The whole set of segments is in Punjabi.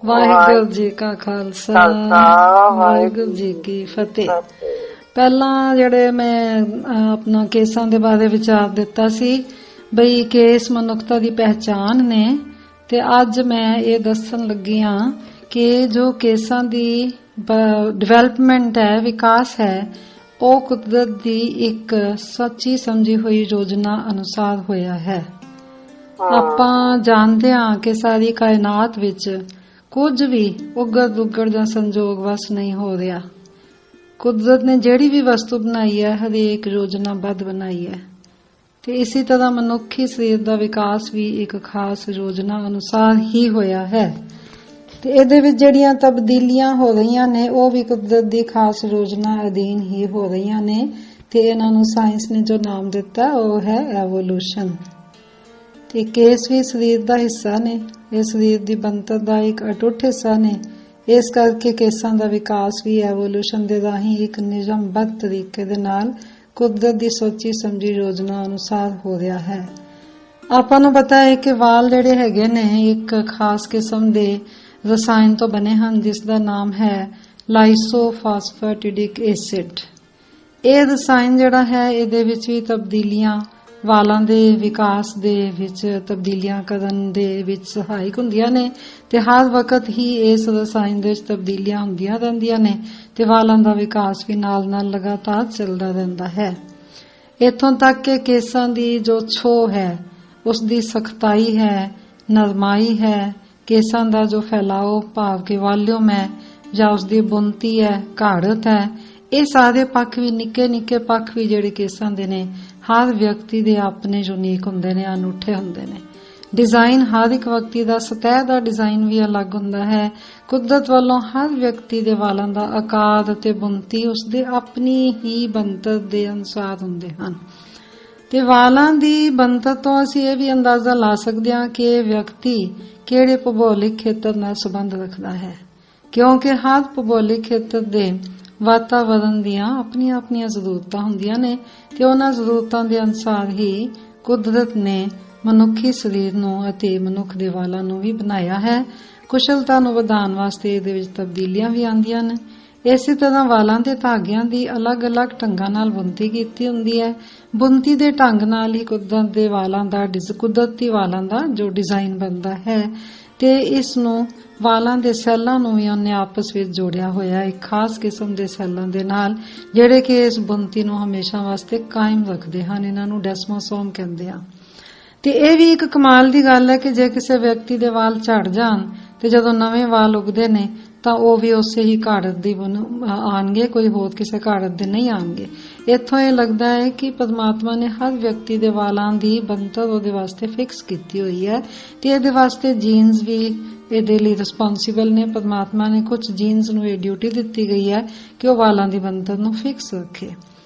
ਵਾਹਿਗੁਰੂ ਜੀ ਕਾ ਖਾਲਸਾ ਵਾਹਿਗੁਰੂ ਜੀ ਕੀ ਫਤਿਹ। ਪਹਿਲਾਂ ਜਿਹੜੇ ਮੈਂ ਆਪਣਾ ਕੇਸਾਂ ਦੇ ਬਾਰੇ ਵਿਚਾਰ ਦਿੱਤਾ ਸੀ ਬਈ ਕੇਸ ਮਨੁੱਖਤਾ ਦੀ ਪਹਿਚਾਨ ਨੇ, ਤੇ ਅੱਜ ਮੈਂ ਇਹ ਦੱਸਣ ਲੱਗੀ ਹਾਂ ਕਿ ਜੋ ਕੇਸਾਂ ਦੀ ਡਿਵੈਲਪਮੈਂਟ ਹੈ, ਵਿਕਾਸ ਹੈ, ਉਹ ਕੁਦਰਤ ਦੀ ਇੱਕ ਸੱਚੀ ਸਮਝੀ ਹੋਈ ਯੋਜਨਾ ਅਨੁਸਾਰ ਹੋਇਆ ਹੈ। ਆਪਾਂ ਜਾਣਦੇ ਹਾਂ ਕਿ ਸਾਰੀ ਕਾਇਨਾਤ ਵਿੱਚ ਕੁਝ ਵੀ ਉਗੜ ਦੁਗੜ ਜਾਂ ਸੰਜੋਗ ਵਸ ਨਹੀਂ ਹੋ ਰਿਹਾ। ਕੁਦਰਤ ਨੇ ਜਿਹੜੀ ਵੀ ਵਸਤੂ ਬਣਾਈ ਹੈ ਹਰੇਕ ਯੋਜਨਾਬੱਧ ਬਣਾਈ ਹੈ, ਤੇ ਇਸੇ ਤਰ੍ਹਾਂ ਮਨੁੱਖੀ ਸਰੀਰ ਦਾ ਵਿਕਾਸ ਵੀ ਇੱਕ ਖਾਸ ਯੋਜਨਾ ਅਨੁਸਾਰ ਹੀ ਹੋਇਆ ਹੈ। ਤੇ ਇਹਦੇ ਵਿੱਚ ਜਿਹੜੀਆਂ ਤਬਦੀਲੀਆਂ ਹੋ ਰਹੀਆਂ ਨੇ ਉਹ ਵੀ ਕੁਦਰਤ ਦੀ ਖਾਸ ਯੋਜਨਾ ਅਧੀਨ ਹੀ ਹੋ ਰਹੀਆਂ ਨੇ, ਤੇ ਇਹਨਾਂ ਨੂੰ ਸਾਇੰਸ ਨੇ ਜੋ ਨਾਮ ਦਿੱਤਾ ਉਹ ਹੈ ਐਵੋਲੂਸ਼ਨ। ਤੇ ਕੇਸ ਵੀ ਸਰੀਰ ਦਾ ਹਿੱਸਾ ਨੇ, ਇਹ ਸਰੀਰ ਦੀ ਬਣਤਰ ਦਾ ਇੱਕ ਅਟੁੱਟ ਹਿੱਸਾ ਨੇ। ਇਸ ਕਰਕੇ ਕੇਸਾਂ ਦਾ ਵਿਕਾਸ ਵੀ ਐਵੋਲੂਸ਼ਨ ਦੇ ਰਾਹੀਂ ਇੱਕ ਨਿਯਮਬੱਧ ਤਰੀਕੇ ਦੇ ਨਾਲ ਕੁਦਰਤ ਦੀ ਸੋਚੀ ਸਮਝੀ ਯੋਜਨਾ ਅਨੁਸਾਰ ਹੋ ਰਿਹਾ ਹੈ। ਆਪਾਂ ਨੂੰ ਪਤਾ ਹੈ ਕਿ ਵਾਲ ਜਿਹੜੇ ਹੈਗੇ ਨੇ ਇੱਕ ਖਾਸ ਕਿਸਮ ਦੇ ਰਸਾਇਣ ਤੋਂ ਬਣੇ ਹਨ ਜਿਸ ਦਾ ਨਾਮ ਹੈ ਲਾਈਸੋਫਾਸਫੈਟਿਡਿਕ ਐਸਿਡ। ਇਹ ਰਸਾਇਣ ਜਿਹੜਾ ਹੈ ਇਹਦੇ ਵਿੱਚ ਵੀ ਤਬਦੀਲੀਆਂ, ਵਾਲਾਂ ਦੇ ਵਿਕਾਸ ਦੇ ਵਿੱਚ ਤਬਦੀਲੀਆਂ ਕਰਨ ਦੇ ਵਿੱਚ ਸਹਾਇਕ ਹੁੰਦੀਆਂ ਨੇ, ਤੇ ਹਰ ਵਕਤ ਹੀ ਇਸ ਰਸਾਇਣ ਦੇ ਵਿੱਚ ਤਬਦੀਲੀਆਂ ਹੁੰਦੀਆਂ ਰਹਿੰਦੀਆਂ ਨੇ, ਤੇ ਵਾਲਾਂ ਦਾ ਵਿਕਾਸ ਵੀ ਨਾਲ ਨਾਲ ਲਗਾਤਾਰ ਚੱਲਦਾ ਰਹਿੰਦਾ ਹੈ। ਇੱਥੋਂ ਤੱਕ ਕਿ ਕੇਸਾਂ ਦੀ ਜੋ ਛੋਹ ਹੈ, ਉਸ ਦੀ ਸਖਤਾਈ ਹੈ, ਨਰਮਾਈ ਹੈ, ਕੇਸਾਂ ਦਾ ਜੋ ਫੈਲਾਓ ਭਾਵ ਕਿ ਵਾਲੀਅਮ ਹੈ ਜਾਂ ਉਸ ਦੀ ਬੁਣਤੀ ਹੈ, ਘਾੜਤ ਹੈ, ਇਹ ਸਾਰੇ ਪੱਖ ਵੀ ਨਿੱਕੇ ਨਿੱਕੇ ਪੱਖ ਵੀ ਜਿਹੜੇ ਕੇਸਾਂ ਦੇ ਨੇ ਹਰ ਵਿਅਕਤੀ ਦੇ ਆਪਣੇ ਯੂਨੀਕ ਹੁੰਦੇ ਨੇ, ਅਨੂਠੇ ਹੁੰਦੇ ਨੇ। ਡਿਜ਼ਾਈਨ ਹਰ ਇੱਕ ਵਿਅਕਤੀ ਦਾ, ਸਤਹ ਦਾ ਡਿਜ਼ਾਈਨ ਵੀ ਅਲੱਗ ਹੁੰਦਾ ਹੈ। ਕੁਦਰਤ ਵੱਲੋਂ ਹਰ ਵਿਅਕਤੀ ਦੇ ਵਾਲਾਂ ਦਾ ਆਕਾਰ ਅਤੇ ਬੁਣਤੀ ਉਸਦੇ ਆਪਣੀ ਹੀ ਬਣਤਰ ਦੇ ਅਨੁਸਾਰ ਹੁੰਦੇ ਹਨ। ਤੇ ਵਾਲਾਂ ਦੀ ਬਣਤਰ ਤੋਂ ਅਸੀਂ ਇਹ ਵੀ ਅੰਦਾਜ਼ਾ ਲਾ ਸਕਦੇ ਹਾਂ ਕਿ ਇਹ ਵਿਅਕਤੀ ਕਿਹੜੇ ਭੂਗੋਲਿਕ ਖੇਤਰ ਨਾਲ ਸੰਬੰਧ ਰੱਖਦਾ ਹੈ, ਕਿਉਂਕਿ ਹਰ ਭੂਗੋਲਿਕ ਖੇਤਰ ਦੇ ਵਾਤਾਵਰਣ ਦੀਆਂ ਆਪਣੀਆਂ ਆਪਣੀਆਂ ਜ਼ਰੂਰਤਾਂ ਹੁੰਦੀਆਂ ਨੇ, ਤੇ ਉਹਨਾਂ ਜ਼ਰੂਰਤਾਂ ਦੇ ਅਨੁਸਾਰ ਹੀ ਕੁਦਰਤ ਨੇ ਮਨੁੱਖੀ ਸਰੀਰ ਨੂੰ ਅਤੇ ਮਨੁੱਖ ਦੇ ਵਾਲਾਂ ਨੂੰ ਵੀ ਬਣਾਇਆ ਹੈ। ਕੁਸ਼ਲਤਾ ਨੂੰ ਵਧਾਉਣ ਵਾਸਤੇ ਇਹਦੇ ਵਿੱਚ ਤਬਦੀਲੀਆਂ ਵੀ ਆਉਂਦੀਆਂ ਨੇ। ਇਸੇ ਤਰ੍ਹਾਂ ਵਾਲਾਂ ਦੇ ਧਾਗਿਆਂ ਦੀ ਅਲੱਗ-ਅਲੱਗ ਢੰਗਾਂ ਨਾਲ ਬੁਣਤੀ ਕੀਤੀ ਹੁੰਦੀ ਹੈ। ਬੁਣਤੀ ਦੇ ਢੰਗ ਨਾਲ ਹੀ ਕੁਦਰਤੀ ਵਾਲਾਂ ਦਾ ਜੋ ਡਿਜ਼ਾਈਨ ਬਣਦਾ ਹੈ, ਤੇ ਇਸ ਨੂੰ ਵਾਲਾਂ ਦੇ ਸੈੱਲਾਂ ਨੂੰ ਵੀ ਉਹਨੇ ਆਪਸ ਵਿੱਚ ਜੋੜਿਆ ਹੋਇਆ ਇੱਕ ਖਾਸ ਕਿਸਮ ਦੇ ਸੈੱਲਾਂ ਦੇ ਨਾਲ, ਜਿਹੜੇ ਕਿ ਇਸ ਬੁਣਤੀ ਨੂੰ ਹਮੇਸ਼ਾ ਵਾਸਤੇ ਕਾਇਮ ਰੱਖਦੇ ਹਨ। ਇਹਨਾਂ ਨੂੰ ਡੈਸਮੋਸੋਮ ਕਹਿੰਦੇ ਆ। ਤੇ ਇਹ ਵੀ ਇੱਕ ਕਮਾਲ ਦੀ ਗੱਲ ਹੈ ਕਿ ਜੇ ਕਿਸੇ ਵਿਅਕਤੀ ਦੇ ਵਾਲ ਝੜ ਜਾਣ ਤੇ ਜਦੋਂ ਨਵੇਂ ਵਾਲ ਉਗਦੇ ਨੇ ਤਾਂ ਉਹ ਵੀ ਉਸੇ ਹੀ ਘਾੜਤ ਦੀ ਆਣਗੇ, ਕੋਈ ਹੋਰ ਕਿਸੇ ਘਾੜਤ ਦੇ ਨਹੀਂ ਆਣਗੇ। ਇੱਥੋਂ ਇਹ ਲੱਗਦਾ ਹੈ ਕਿ ਪਰਮਾਤਮਾ ਨੇ ਹਰ ਵਿਅਕਤੀ ਦੇ ਵਾਲਾਂ ਦੀ ਬਣਤਰ ਉਹਦੇ ਵਾਸਤੇ ਫਿਕਸ ਕੀਤੀ ਹੋਈ ਹੈ, ਤੇ ਇਹਦੇ ਵਾਸਤੇ ਜੀਨਸ ਵੀ ਇਹਦੇ ਲਈ ਰਿਸਪੌਂਸਿਬਲ ਨੇ। ਪਰਮਾਤਮਾ ਨੇ ਕੁਝ ਜੀਨਸ ਨੂੰ ਇਹ ਡਿਊਟੀ ਦਿੱਤੀ ਗਈ ਹੈ ਕਿ ਉਹ ਵਾਲਾਂ ਦੀ ਬਣਤਰ ਨੂੰ ਫਿਕਸ ਰੱਖੇ।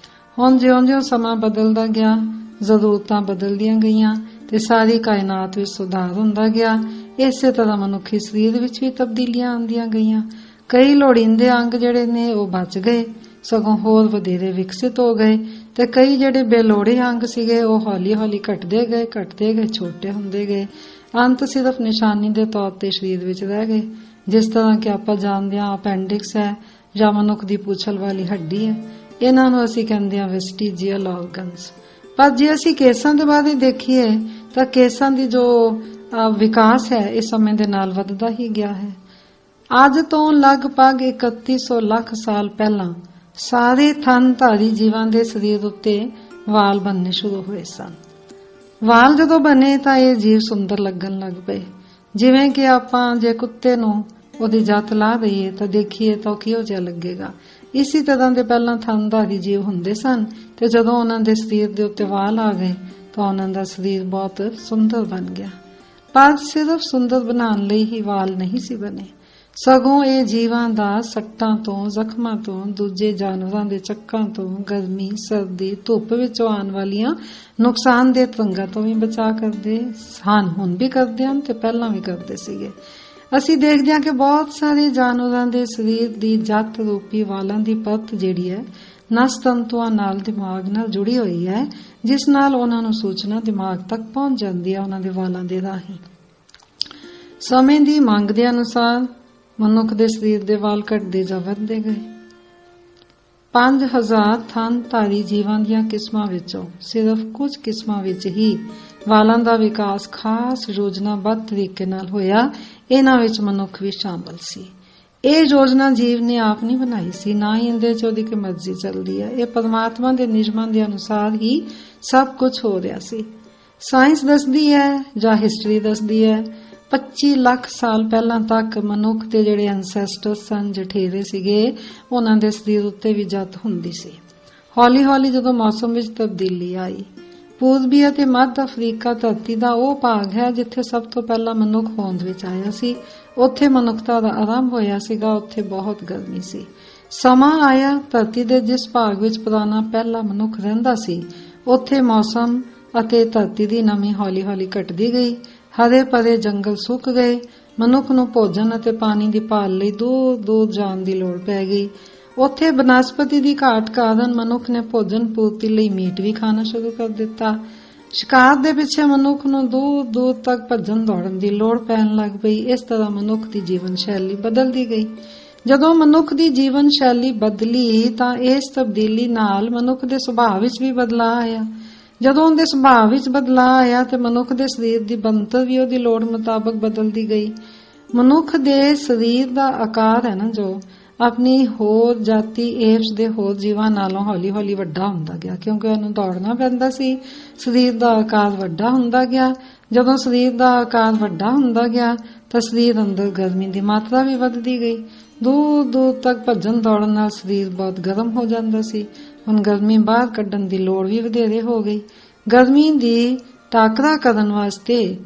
ਹੁਣ ਜਿਉਂ-ਜਿਉਂ ਸਮਾਂ ਬਦਲਦਾ ਗਿਆ, ਜ਼ਰੂਰਤਾਂ ਬਦਲਦੀਆਂ ਗਈਆਂ, ਤੇ ਸਾਰੀ ਕਾਇਨਾਤ ਵਿੱਚ ਸੁਧਾਰ ਹੁੰਦਾ ਗਿਆ। ਇਸੇ ਤਰ੍ਹਾਂ ਮਨੁੱਖੀ ਸਰੀਰ ਵਿੱਚ ਵੀ ਤਬਦੀਲੀਆਂ ਆਉਂਦੀਆਂ ਗਈਆਂ। ਕਈ ਲੋੜੀਂਦੇ ਅੰਗ ਜਿਹੜੇ ਨੇ ਉਹ ਬਚ ਗਏ, ਸਗੋਂ ਹੋਰ ਵਧੇਰੇ ਵਿਕਸਿਤ ਹੋ ਗਏ, ਤੇ ਕਈ ਜਿਹੜੇ ਬੇਲੋੜੇ ਅੰਗ ਸੀਗੇ ਉਹ ਹੌਲੀ ਹੌਲੀ ਘਟਦੇ ਗਏ, ਛੋਟੇ ਹੁੰਦੇ ਗਏ। ਅੰਤ ਸਿਰਫ ਨਿਸ਼ਾਨੀ ਦੇ ਤੌਰ ਤੇ ਸਰੀਰ ਵਿੱਚ ਰਹਿ ਗਏ। ਜਿਸ ਤਰ੍ਹਾਂ ਕਿ ਆਪਾਂ ਜਾਣਦੇ ਹਾਂ ਅਪੈਂਡਿਕਸ ਹੈ ਜਾਂ ਮਨੁੱਖ ਦੀ ਪੂਛਲ ਵਾਲੀ ਹੱਡੀ ਹੈ, ਇਹਨਾਂ ਨੂੰ ਅਸੀਂ ਕਹਿੰਦੇ ਹਾਂ ਵੈਸਟੀਜੀਅਲ ਆਰਗਨਸ। ਪਰ ਜੇ ਅਸੀਂ ਕੇਸਾਂ ਦੇ ਬਾਰੇ ਦੇਖੀਏ ਤਾਂ ਕੇਸਾਂ ਦੀ ਜੋ ਵਿਕਾਸ ਹੈ ਇਹ ਸਮੇਂ ਦੇ ਨਾਲ ਵੱਧਦਾ ਹੀ ਗਿਆ ਹੈ। ਅੱਜ ਤੋਂ ਲਗਭਗ 3100 ਲੱਖ ਸਾਲ ਪਹਿਲਾਂ ਸਾਰੇ ਥਣਧਾਰੀ ਜੀਵਾਂ ਦੇ ਸਰੀਰ ਉੱਤੇ ਵਾਲ ਬਣਨੇ ਸ਼ੁਰੂ ਹੋਏ ਸਨ। ਵਾਲ ਜਦੋਂ ਬਣੇ ਤਾਂ ਇਹ ਜੀਵ ਸੁੰਦਰ ਲੱਗਣ ਲੱਗ ਪਏ। ਜਿਵੇਂ ਕਿ ਆਪਾਂ ਜੇ ਕੁੱਤੇ ਨੂੰ ਉਹਦੀ ਜੱਤ ਲਾ ਦਈਏ ਤਾਂ ਦੇਖੀਏ ਤਾਂ ਉਹ ਕਿਹੋ ਜਿਹਾ ਲੱਗੇਗਾ। ਇਸੇ ਤਰ੍ਹਾਂ ਦੇ ਪਹਿਲਾਂ ਥਣਧਾਰੀ ਜੀਵ ਹੁੰਦੇ ਸਨ, ਤੇ ਜਦੋਂ ਉਹਨਾਂ ਦੇ ਸਰੀਰ ਦੇ ਉੱਤੇ ਵਾਲ ਆ ਗਏ ਤਾਂ ਉਹਨਾਂ ਦਾ ਸਰੀਰ ਬਹੁਤ ਸੁੰਦਰ ਬਣ ਗਿਆ। ਪਰ ਸਿਰਫ ਸੁੰਦਰ ਬਣਾਉਣ ਲਈ ਹੀ ਵਾਲ ਨਹੀਂ ਸੀ ਬਣੇ, ਸਗੋਂ ਇਹ ਜੀਵਾਂ ਦਾ ਸੱਟਾਂ ਤੋਂ, ਜ਼ਖਮਾਂ ਤੋਂ, ਦੂਜੇ ਜਾਨਵਰਾਂ ਦੇ ਚੱਕਾਂ ਤੋਂ, ਗਰਮੀ, ਸਰਦੀ, ਧੁੱਪ ਵਿੱਚੋਂ ਆਉਣ ਵਾਲੀਆਂ ਨੁਕਸਾਨਦੇਹ ਤਰੰਗਾਂ ਤੋਂ ਵੀ ਬਚਾ ਕਰਦੇ ਹਨ। ਹੁਣ ਵੀ ਕਰਦੇ ਹਨ ਤੇ ਪਹਿਲਾਂ ਵੀ ਕਰਦੇ ਸੀਗੇ। ਅਸੀਂ ਦੇਖਦੇ ਹਾਂ ਕਿ ਬਹੁਤ ਸਾਰੇ ਜਾਨਵਰਾਂ ਦੇ ਸਰੀਰ ਦੀ ਜੱਤ ਰੂਪੀ ਵਾਲਾਂ ਦੀ ਪਰਤ ਜਿਹੜੀ ਹੈ ਨਸ ਤੰਤੂਆਂ ਨਾਲ, ਦਿਮਾਗ ਨਾਲ ਜੁੜੀ ਹੋਈ ਹੈ, ਜਿਸ ਨਾਲ ਉਹਨਾਂ ਨੂੰ ਸੂਚਨਾ ਦਿਮਾਗ ਤੱਕ ਪਹੁੰਚ ਜਾਂਦੀ ਹੈ ਉਹਨਾਂ ਦੇ ਵਾਲਾਂ ਦੇ ਰਾਹੀਂ। ਸਮੇਂ ਦੀ ਮੰਗ ਦੇ ਅਨੁਸਾਰ ਮਨੁੱਖ ਦੇ ਸਰੀਰ ਦੇ ਵਾਲ ਘਟਦੇ ਜਾਂ ਵੱਧਦੇ ਗਏ। 5000 ਥਣਧਾਰੀ ਜੀਵਾਂ ਦੀਆਂ ਕਿਸਮਾਂ ਵਿੱਚੋਂ ਸਿਰਫ ਕੁਝ ਕਿਸਮਾਂ ਵਿੱਚ ਹੀ ਵਾਲਾਂ ਦਾ ਵਿਕਾਸ ਖਾਸ ਯੋਜਨਾਬੱਧ ਤਰੀਕੇ ਨਾਲ ਹੋਇਆ। ਇਹਨਾਂ ਵਿੱਚ ਮਨੁੱਖ ਵੀ ਸ਼ਾਮਲ ਸੀ। ਇਹ ਯੋਜਨਾ ਜੀਵ ਨੇ ਆਪ ਨਹੀਂ ਬਣਾਈ ਸੀ, ਨਾ ਹੀ ਇਹਦੇ 'ਚ ਉਹਦੀ ਕੋਈ ਮਰਜ਼ੀ ਚੱਲਦੀ ਹੈ। ਇਹ ਪਰਮਾਤਮਾ ਦੇ ਨਿਯਮਾਂ ਦੇ ਅਨੁਸਾਰ ਹੀ ਸਭ ਕੁਝ ਹੋ ਰਿਹਾ ਸੀ। ਸਾਇੰਸ ਦੱਸਦੀ ਹੈ ਜਾਂ ਹਿਸਟਰੀ ਦੱਸਦੀ ਹੈ 25 ਲੱਖ ਸਾਲ ਪਹਿਲਾਂ ਤੱਕ ਮਨੁੱਖ ਦੇ ਜਿਹੜੇ ਐਂਸੈਸਟਰਸ ਸਨ, ਜਠੇਰੇ ਸੀਗੇ, ਉਹਨਾਂ ਦੇ ਸਰੀਰ ਉੱਤੇ ਵੀ ਜੱਤ ਹੁੰਦੀ ਸੀ। ਹੌਲੀ ਹੌਲੀ ਜਦੋਂ ਮੌਸਮ ਵਿੱਚ ਤਬਦੀਲੀ ਆਈ, ਪੂਰਬੀ ਅਤੇ ਮੱਧ ਅਫਰੀਕਾ ਧਰਤੀ ਦਾ ਉਹ ਭਾਗ ਹੈ ਜਿੱਥੇ ਸਭ ਤੋਂ ਪਹਿਲਾਂ ਮਨੁੱਖ ਹੋਂਦ ਵਿੱਚ ਆਇਆ ਸੀ। ਉੱਥੇ ਮਨੁੱਖਤਾ ਦਾ ਆਰੰਭ ਹੋਇਆ ਸੀਗਾ। ਉੱਥੇ ਬਹੁਤ ਗਰਮੀ ਸੀ। ਸਮਾਂ ਆਇਆ, ਧਰਤੀ ਦੇ ਜਿਸ ਭਾਗ ਵਿੱਚ ਪੁਰਾਣਾ ਪਹਿਲਾ ਮਨੁੱਖ ਰਹਿੰਦਾ ਸੀ, ਉੱਥੇ ਮੌਸਮ ਅਤੇ ਧਰਤੀ ਦੀ ਨਮੀ ਹੌਲੀ ਹੌਲੀ ਘਟਦੀ ਗਈ। ਹਰੇ ਭਰੇ ਜੰਗਲ ਸੁੱਕ ਗਏ। ਮਨੁੱਖ ਨੂੰ ਭੋਜਨ ਅਤੇ ਪਾਣੀ ਦੀ ਭਾਲ ਲਈ ਦੂਰ ਦੂਰ ਜਾਣ ਦੀ ਲੋੜ ਪੈ ਗਈ। ਉੱਥੇ ਬਨਸਪਤੀ ਦੀ ਘਾਟ ਕਾਰਨ ਮਨੁੱਖ ਨੇ ਭੋਜਨ ਪੂਰਤੀ ਲਈ ਮੀਟ ਵੀ ਖਾਣਾ ਸ਼ੁਰੂ ਕਰ ਦਿੱਤਾ। ਸ਼ਿਕਾਰ ਦੇ ਪਿੱਛੇ ਮਨੁੱਖ ਨੂੰ ਦੂਰ ਦੂਰ ਤੱਕ ਭੱਜਣ ਦੌੜਨ ਦੀ ਲੋੜ ਪੈਣ ਲੱਗ ਪਈ। ਇਸ ਤਰ੍ਹਾਂ ਮਨੁੱਖ ਦੀ ਜੀਵਨ ਸ਼ੈਲੀ ਬਦਲਦੀ ਗਈ। ਜਦੋਂ ਮਨੁੱਖ ਦੀ ਜੀਵਨ ਸ਼ੈਲੀ ਬਦਲੀ ਤਾਂ ਇਸ ਤਬਦੀਲੀ ਨਾਲ ਮਨੁੱਖ ਦੇ ਸੁਭਾਅ ਵਿੱਚ ਵੀ ਬਦਲਾਅ ਆਇਆ। ਜਦੋਂ ਉਹਦੇ ਸੁਭਾਅ ਵਿੱਚ ਬਦਲਾਅ ਆਇਆ ਤੇ ਮਨੁੱਖ ਦੇ ਸਰੀਰ ਦੀ ਬਣਤਰ ਵੀ ਉਹਦੀ ਲੋੜ ਮੁਤਾਬਕ ਬਦਲਦੀ ਗਈ। ਮਨੁੱਖ ਦੇ ਸਰੀਰ ਦਾ ਆਕਾਰ ਹੈ ਨਾ, ਜੋ ਆਪਣੀ ਹੋਰ ਜਾਤੀ ਏਪਸ ਦੇ ਹੋਰ ਜੀਵਾਂ ਨਾਲੋਂ ਹੌਲੀ ਹੌਲੀ ਵੱਡਾ ਹੁੰਦਾ ਗਿਆ, ਕਿਉਂਕਿ ਉਹਨੂੰ ਦੌੜਨਾ ਪੈਂਦਾ ਸੀ। ਸਰੀਰ ਦਾ ਆਕਾਰ ਵੱਡਾ ਹੁੰਦਾ ਗਿਆ। ਜਦੋਂ ਸਰੀਰ ਦਾ ਆਕਾਰ ਵੱਡਾ ਹੁੰਦਾ ਗਿਆ ਤਾਂ ਸਰੀਰ ਅੰਦਰ ਗਰਮੀ ਦੀ ਮਾਤਰਾ ਵੀ ਵੱਧਦੀ ਗਈ। ਦੂਰ ਦੂਰ ਤੱਕ ਭੱਜਣ ਦੌੜਨ ਨਾਲ ਸਰੀਰ ਬਹੁਤ ਗਰਮ ਹੋ ਜਾਂਦਾ ਸੀ। ਹੁਣ ਗਰਮੀ ਬਾਹਰ ਕੱਢਣ ਦੀ ਲੋੜ ਵੀ ਵਧੇਰੇ ਹੋ ਗਈ। ਗਰਮੀ ਦੀ ਟਾਕਰਾ ਕਰਨ ਵਾਸਤੇ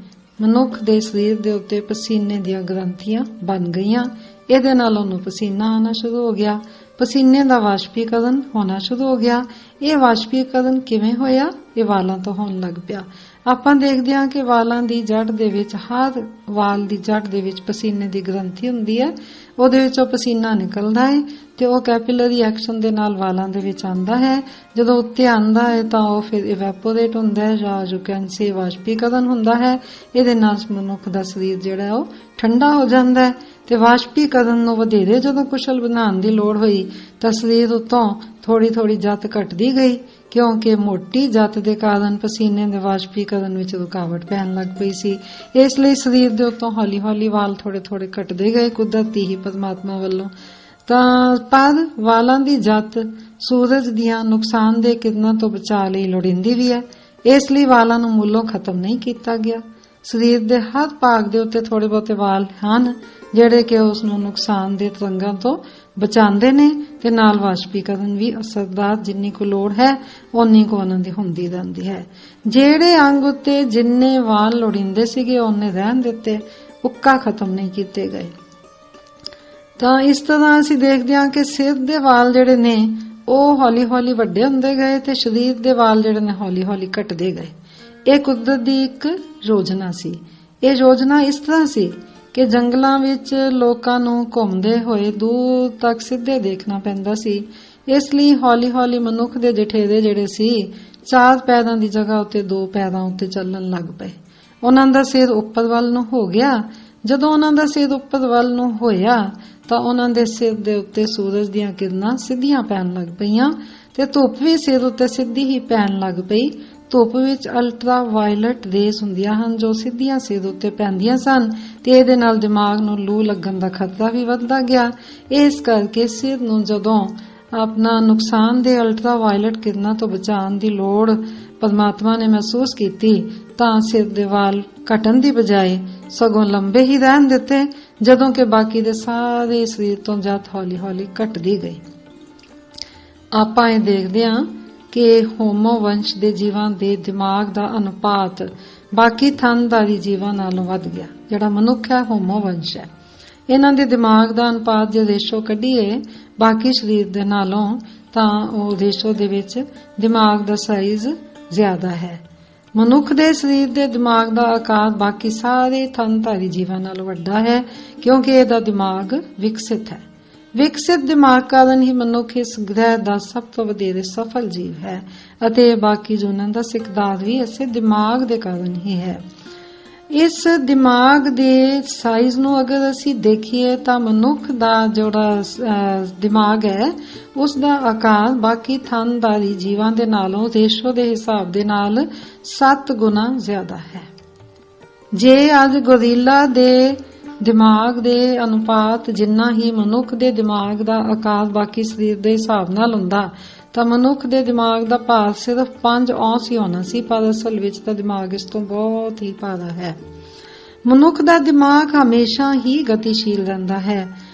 ਮਨੁੱਖ ਦੇ ਸਰੀਰ ਦੇ ਉੱਤੇ ਪਸੀਨੇ ਦੀਆਂ ਗ੍ਰੰਥੀਆਂ ਬਣ ਗਈਆਂ। ਇਹਦੇ ਨਾਲ ਉਹਨੂੰ ਪਸੀਨਾ ਆਉਣਾ ਸ਼ੁਰੂ ਹੋ ਗਿਆ। ਪਸੀਨੇ ਦਾ ਵਾਸ਼ਪੀਕਰਨ ਹੋਣਾ ਸ਼ੁਰੂ ਹੋ ਗਿਆ। ਇਹ ਵਾਸ਼ਪੀਕਰਨ ਕਿਵੇਂ ਹੋਇਆ? ਇਹ ਵਾਲਾਂ ਤੋਂ ਹੋਣ ਲੱਗ ਪਿਆ। ਆਪਾਂ ਦੇਖਦੇ ਹਾਂ ਕਿ ਵਾਲਾਂ ਦੀ ਜੜ ਦੇ ਵਿੱਚ, ਹਰ ਵਾਲ ਦੀ ਜੜ ਦੇ ਵਿੱਚ ਪਸੀਨੇ ਦੀ ਗ੍ਰੰਥੀ ਹੁੰਦੀ ਹੈ। ਉਹਦੇ ਵਿੱਚੋਂ ਪਸੀਨਾ ਨਿਕਲਦਾ ਹੈ ਤੇ ਉਹ ਕੈਪਿਲਰੀ ਐਕਸ਼ਨ ਦੇ ਨਾਲ ਵਾਲਾਂ ਦੇ ਵਿੱਚ ਆਉਂਦਾ ਹੈ। ਜਦੋਂ ਉੱਤੇ ਆਉਂਦਾ ਹੈ ਤਾਂ ਉਹ ਫਿਰ ਇਵੈਪੋਰੇਟ ਹੁੰਦਾ ਹੈ ਜਾਂ ਜੋ ਕੈਂਸੇ ਵਾਸ਼ਪੀਕਰਨ ਹੁੰਦਾ ਹੈ। ਇਹਦੇ ਨਾਲ ਮਨੁੱਖ ਦਾ ਸਰੀਰ ਜਿਹੜਾ ਉਹ ਠੰਡਾ ਹੋ ਜਾਂਦਾ ਹੈ। ਤੇ ਵਾਸ਼ਪੀਕਰਨ ਨੂੰ ਵਧੇਰੇ ਜਦੋਂ ਕੁਸ਼ਲ ਬਣਾਉਣ ਦੀ ਲੋੜ ਹੋਈ ਤਾਂ ਸਰੀਰ ਉਤੋਂ ਥੋੜੀ ਥੋੜੀ ਜੱਤ ਘਟਦੀ ਗਈ, ਕਿਉਂਕਿ ਮੋਟੀ ਜੱਤ ਦੇ ਕਾਰਨ ਪਸੀਨੇ ਦੇ ਵਾਸ਼ਪੀਕਰਨ ਵਿੱਚ ਰੁਕਾਵਟ ਪੈਣ ਲੱਗ ਪਈ ਸੀ। ਇਸ ਲਈ ਸਰੀਰ ਦੇ ਉੱਤੋਂ ਹੌਲੀ ਹੌਲੀ ਵਾਲ ਥੋੜੇ ਥੋੜੇ ਘਟਦੇ ਗਏ, ਕੁਦਰਤੀ ਹੀ ਪਰਮਾਤਮਾ ਵੱਲੋਂ। ਤਾਂ ਪਰ ਵਾਲਾਂ ਦੀ ਜੱਤ ਸੂਰਜ ਦੀਆਂ ਨੁਕਸਾਨਦੇਹ ਕਿਰਨਾਂ ਤੋਂ ਬਚਾਅ ਲਈ ਲੋੜੀਂਦੀ ਵੀ ਹੈ। ਇਸ ਲਈ ਵਾਲਾਂ ਨੂੰ ਮੁੱਲੋਂ ਖਤਮ ਨਹੀਂ ਕੀਤਾ ਗਿਆ। ਸਰੀਰ ਦੇ ਹਰ ਭਾਗ ਦੇ ਉੱਤੇ ਥੋੜੇ ਬਹੁਤੇ ਵਾਲ ਹਨ ਜਿਹੜੇ ਕਿ ਉਸ ਨੂੰ ਨੁਕਸਾਨਦੇਹ ਤਰੰਗਾਂ ਤੋਂ ਬਚਾਉਂਦੇ ਨੇ ਤੇ ਨਾਲ ਵਾਸ਼ਪੀਕਰਨ ਵੀ ਅਸਰਦਾਰ, ਜਿੰਨੀ ਕੁ ਲੋੜ ਹੈ ਓਨੀ ਕੁ ਉਹਨਾਂ ਦੀ ਹੁੰਦੀ ਰਹਿੰਦੀ ਹੈ। ਜਿਹੜੇ ਅੰਗ ਉੱਤੇ ਜਿੰਨੇ ਵਾਲ ਲੋੜੀਂਦੇ ਸੀਗੇ ਉਹਨੇ ਰਹਿਣ ਦਿੱਤੇ, ਉੱਕਾ ਖਤਮ ਨਹੀਂ ਕੀਤੇ ਗਏ। ਤਾਂ ਇਸ ਤਰ੍ਹਾਂ ਅਸੀਂ ਦੇਖਦੇ ਹਾਂ ਕਿ ਸਿਰ ਦੇ ਵਾਲ ਜਿਹੜੇ ਨੇ ਉਹ ਹੌਲੀ ਹੌਲੀ ਵੱਡੇ ਹੁੰਦੇ ਗਏ ਤੇ ਸਰੀਰ ਦੇ ਵਾਲ ਜਿਹੜੇ ਨੇ ਹੌਲੀ ਹੌਲੀ ਘਟਦੇ ਗਏ। ਇਹ ਕੁਦਰਤ ਦੀ ਇੱਕ ਯੋਜਨਾ ਸੀ। ਇਹ ਯੋਜਨਾ ਇਸ ਤਰ੍ਹਾਂ ਸੀ ਕਿ ਜੰਗਲਾਂ ਵਿੱਚ ਲੋਕਾਂ ਨੂੰ ਘੁੰਮਦੇ ਹੋਏ ਦੂਰ ਤੱਕ ਸਿੱਧੇ ਦੇਖਣਾ ਪੈਂਦਾ ਸੀ। ਇਸ ਲਈ ਹੌਲੀ ਹੌਲੀ ਮਨੁੱਖ ਦੇ ਜਠੇਰੇ ਜਿਹੜੇ ਸੀ 4 ਪੈਰਾਂ ਦੀ ਜਗ੍ਹਾ ਉੱਤੇ 2 ਪੈਰਾਂ ਉੱਤੇ ਚੱਲਣ ਲੱਗ ਪਏ। ਉਹਨਾਂ ਦਾ ਸਿਰ ਉੱਪਰ ਵੱਲ ਨੂੰ ਹੋ ਗਿਆ। ਜਦੋਂ ਉਹਨਾਂ ਦਾ ਸਿਰ ਉੱਪਰ ਵੱਲ ਨੂੰ ਹੋਇਆ ਤਾਂ ਉਹਨਾਂ ਦੇ ਸਿਰ ਦੇ ਉੱਤੇ ਸੂਰਜ ਦੀਆਂ ਕਿਰਨਾਂ ਸਿੱਧੀਆਂ ਪੈਣ ਲੱਗ ਪਈਆਂ ਤੇ ਧੁੱਪ ਵੀ ਸਿਰ ਉੱਤੇ ਸਿੱਧੀ ਹੀ ਪੈਣ ਲੱਗ ਪਈ। ਧੁੱਪ ਵਿੱਚ ਅਲਟਰਾ ਵਾਇਲਟ ਰੇਸ ਹੁੰਦੀਆਂ ਹਨ ਜੋ ਸਿੱਧੀਆਂ ਸਿਰ ਉੱਤੇ ਪੈਂਦੀਆਂ ਸਨ ਤੇ ਇਹਦੇ ਨਾਲ ਦਿਮਾਗ ਨੂੰ ਲੂ ਲੱਗਣ ਦਾ ਖਤਰਾ ਵੀ ਵੱਧਦਾ ਗਿਆ। ਇਸ ਕਰਕੇ ਸਿਰ ਨੂੰ ਜਦੋਂ ਆਪਣਾ ਨੁਕਸਾਨ ਦੇ ਅਲਟਰਾ ਵਾਇਲਟ ਕਿਰਨਾਂ ਤੋਂ ਬਚਾਉਣ ਦੀ ਲੋੜ ਪਰਮਾਤਮਾ ਨੇ ਮਹਿਸੂਸ ਕੀਤੀ ਤਾਂ ਸਿਰ ਦੇ ਵਾਲ ਘਟਣ ਦੀ ਬਜਾਏ ਸਗੋਂ ਲੰਬੇ ਹੀ ਰਹਿਣ ਦਿੱਤੇ, ਜਦੋਂ ਕਿ ਬਾਕੀ ਦੇ ਸਾਰੇ ਸਰੀਰ ਤੋਂ ਜੱਤ ਹੌਲੀ ਹੌਲੀ ਘਟਦੀ ਗਈ। ਆਪਾਂ ਇਹ ਦੇਖਦੇ ਹਾਂ ਕਿ ਹੋਮੋ ਵੰਸ਼ ਦੇ ਜੀਵਾਂ ਦੇ ਦਿਮਾਗ ਦਾ ਅਨੁਪਾਤ ਬਾਕੀ ਥਣਧਾਰੀ ਜੀਵਾਂ ਨਾਲੋਂ ਵੱਧ ਗਿਆ। ਜਿਹੜਾ ਮਨੁੱਖ ਹੈ ਹੋਮੋ ਵੰਸ਼ ਹੈ। ਇਹਨਾਂ ਦੇ ਦਿਮਾਗ ਦਾ ਅਨੁਪਾਤ ਜੇ ਰੇਸ਼ੋ ਕੱਢੀਏ ਬਾਕੀ ਸਰੀਰ ਦੇ ਨਾਲੋਂ ਤਾਂ ਉਹ ਰੇਸ਼ੋ ਦੇ ਵਿੱਚ ਦਿਮਾਗ ਦਾ ਸਾਈਜ਼ ਜ਼ਿਆਦਾ ਹੈ। ਮਨੁੱਖ ਦੇ ਸਰੀਰ ਦੇ ਦਿਮਾਗ ਦਾ ਆਕਾਰ ਬਾਕੀ ਸਾਰੇ ਥਣਧਾਰੀ ਜੀਵਾਂ ਨਾਲੋਂ ਵੱਡਾ ਹੈ ਕਿਉਂਕਿ ਇਹਦਾ ਦਿਮਾਗ ਵਿਕਸਿਤ ਹੈ। ਵਿਕਸਿਤ ਦਿਮਾਗ ਕਾਰਨ ਹੀ ਮਨੁੱਖ ਇਸ ਗ੍ਰਹਿ ਦਾ ਸਭ ਤੋਂ ਵਧੇਰੇ ਸਫਲ ਜੀਵ ਹੈ ਅਤੇ ਬਾਕੀ ਜੂਨਾਂ ਦਾ ਸਿਕਦਾਰ ਵੀ ਇਸੇ ਦਿਮਾਗ ਦੇ ਕਾਰਨ ਹੀ ਹੈ। ਇਸ ਦਿਮਾਗ ਦੇ ਸਾਈਜ਼ ਨੂੰ ਅਗਰ ਅਸੀਂ ਦੇਖੀਏ ਤਾਂ ਮਨੁੱਖ ਦਾ ਜਿਹੜਾ ਦਿਮਾਗ ਹੈ ਉਸ ਦਾ ਆਕਾਰ ਬਾਕੀ ਥਣਧਾਰੀ ਜੀਵਾਂ ਦੇ ਨਾਲੋਂ ਰੇਸ਼ੋ ਦੇ ਹਿਸਾਬ ਦੇ ਨਾਲ 7 ਗੁਣਾ ਜ਼ਿਆਦਾ ਹੈ। ਜੇ ਅੱਜ ਗੋਰੀਲਾ ਦੇ ਦਿਮਾਗ ਦੇ ਅਨੁਪਾਤ ਜਿੰਨਾ ਹੀ ਮਨੁੱਖ ਦੇ ਦਿਮਾਗ ਦਾ ਆਕਾਰ ਬਾਕੀ ਸਰੀਰ ਦੇ ਹਿਸਾਬ ਨਾਲ ਹੁੰਦਾ ਤਾਂ ਮਨੁੱਖ ਦੇ ਦਿਮਾਗ ਦਾ ਭਾਰ ਸਿਰਫ 5 ਔਂਸ ਹੀ ਹੋਣਾ ਸੀ, ਪਰ ਅਸਲ ਵਿੱਚ ਤਾਂ ਦਿਮਾਗ ਇਸ ਤੋਂ ਬਹੁਤ ਹੀ ਭਾਰਾ ਹੈ। ਮਨੁੱਖ ਦਾ ਦਿਮਾਗ ਹਮੇਸ਼ਾ ਹੀ ਗਤੀਸ਼ੀਲ ਰਹਿੰਦਾ ਹੈ,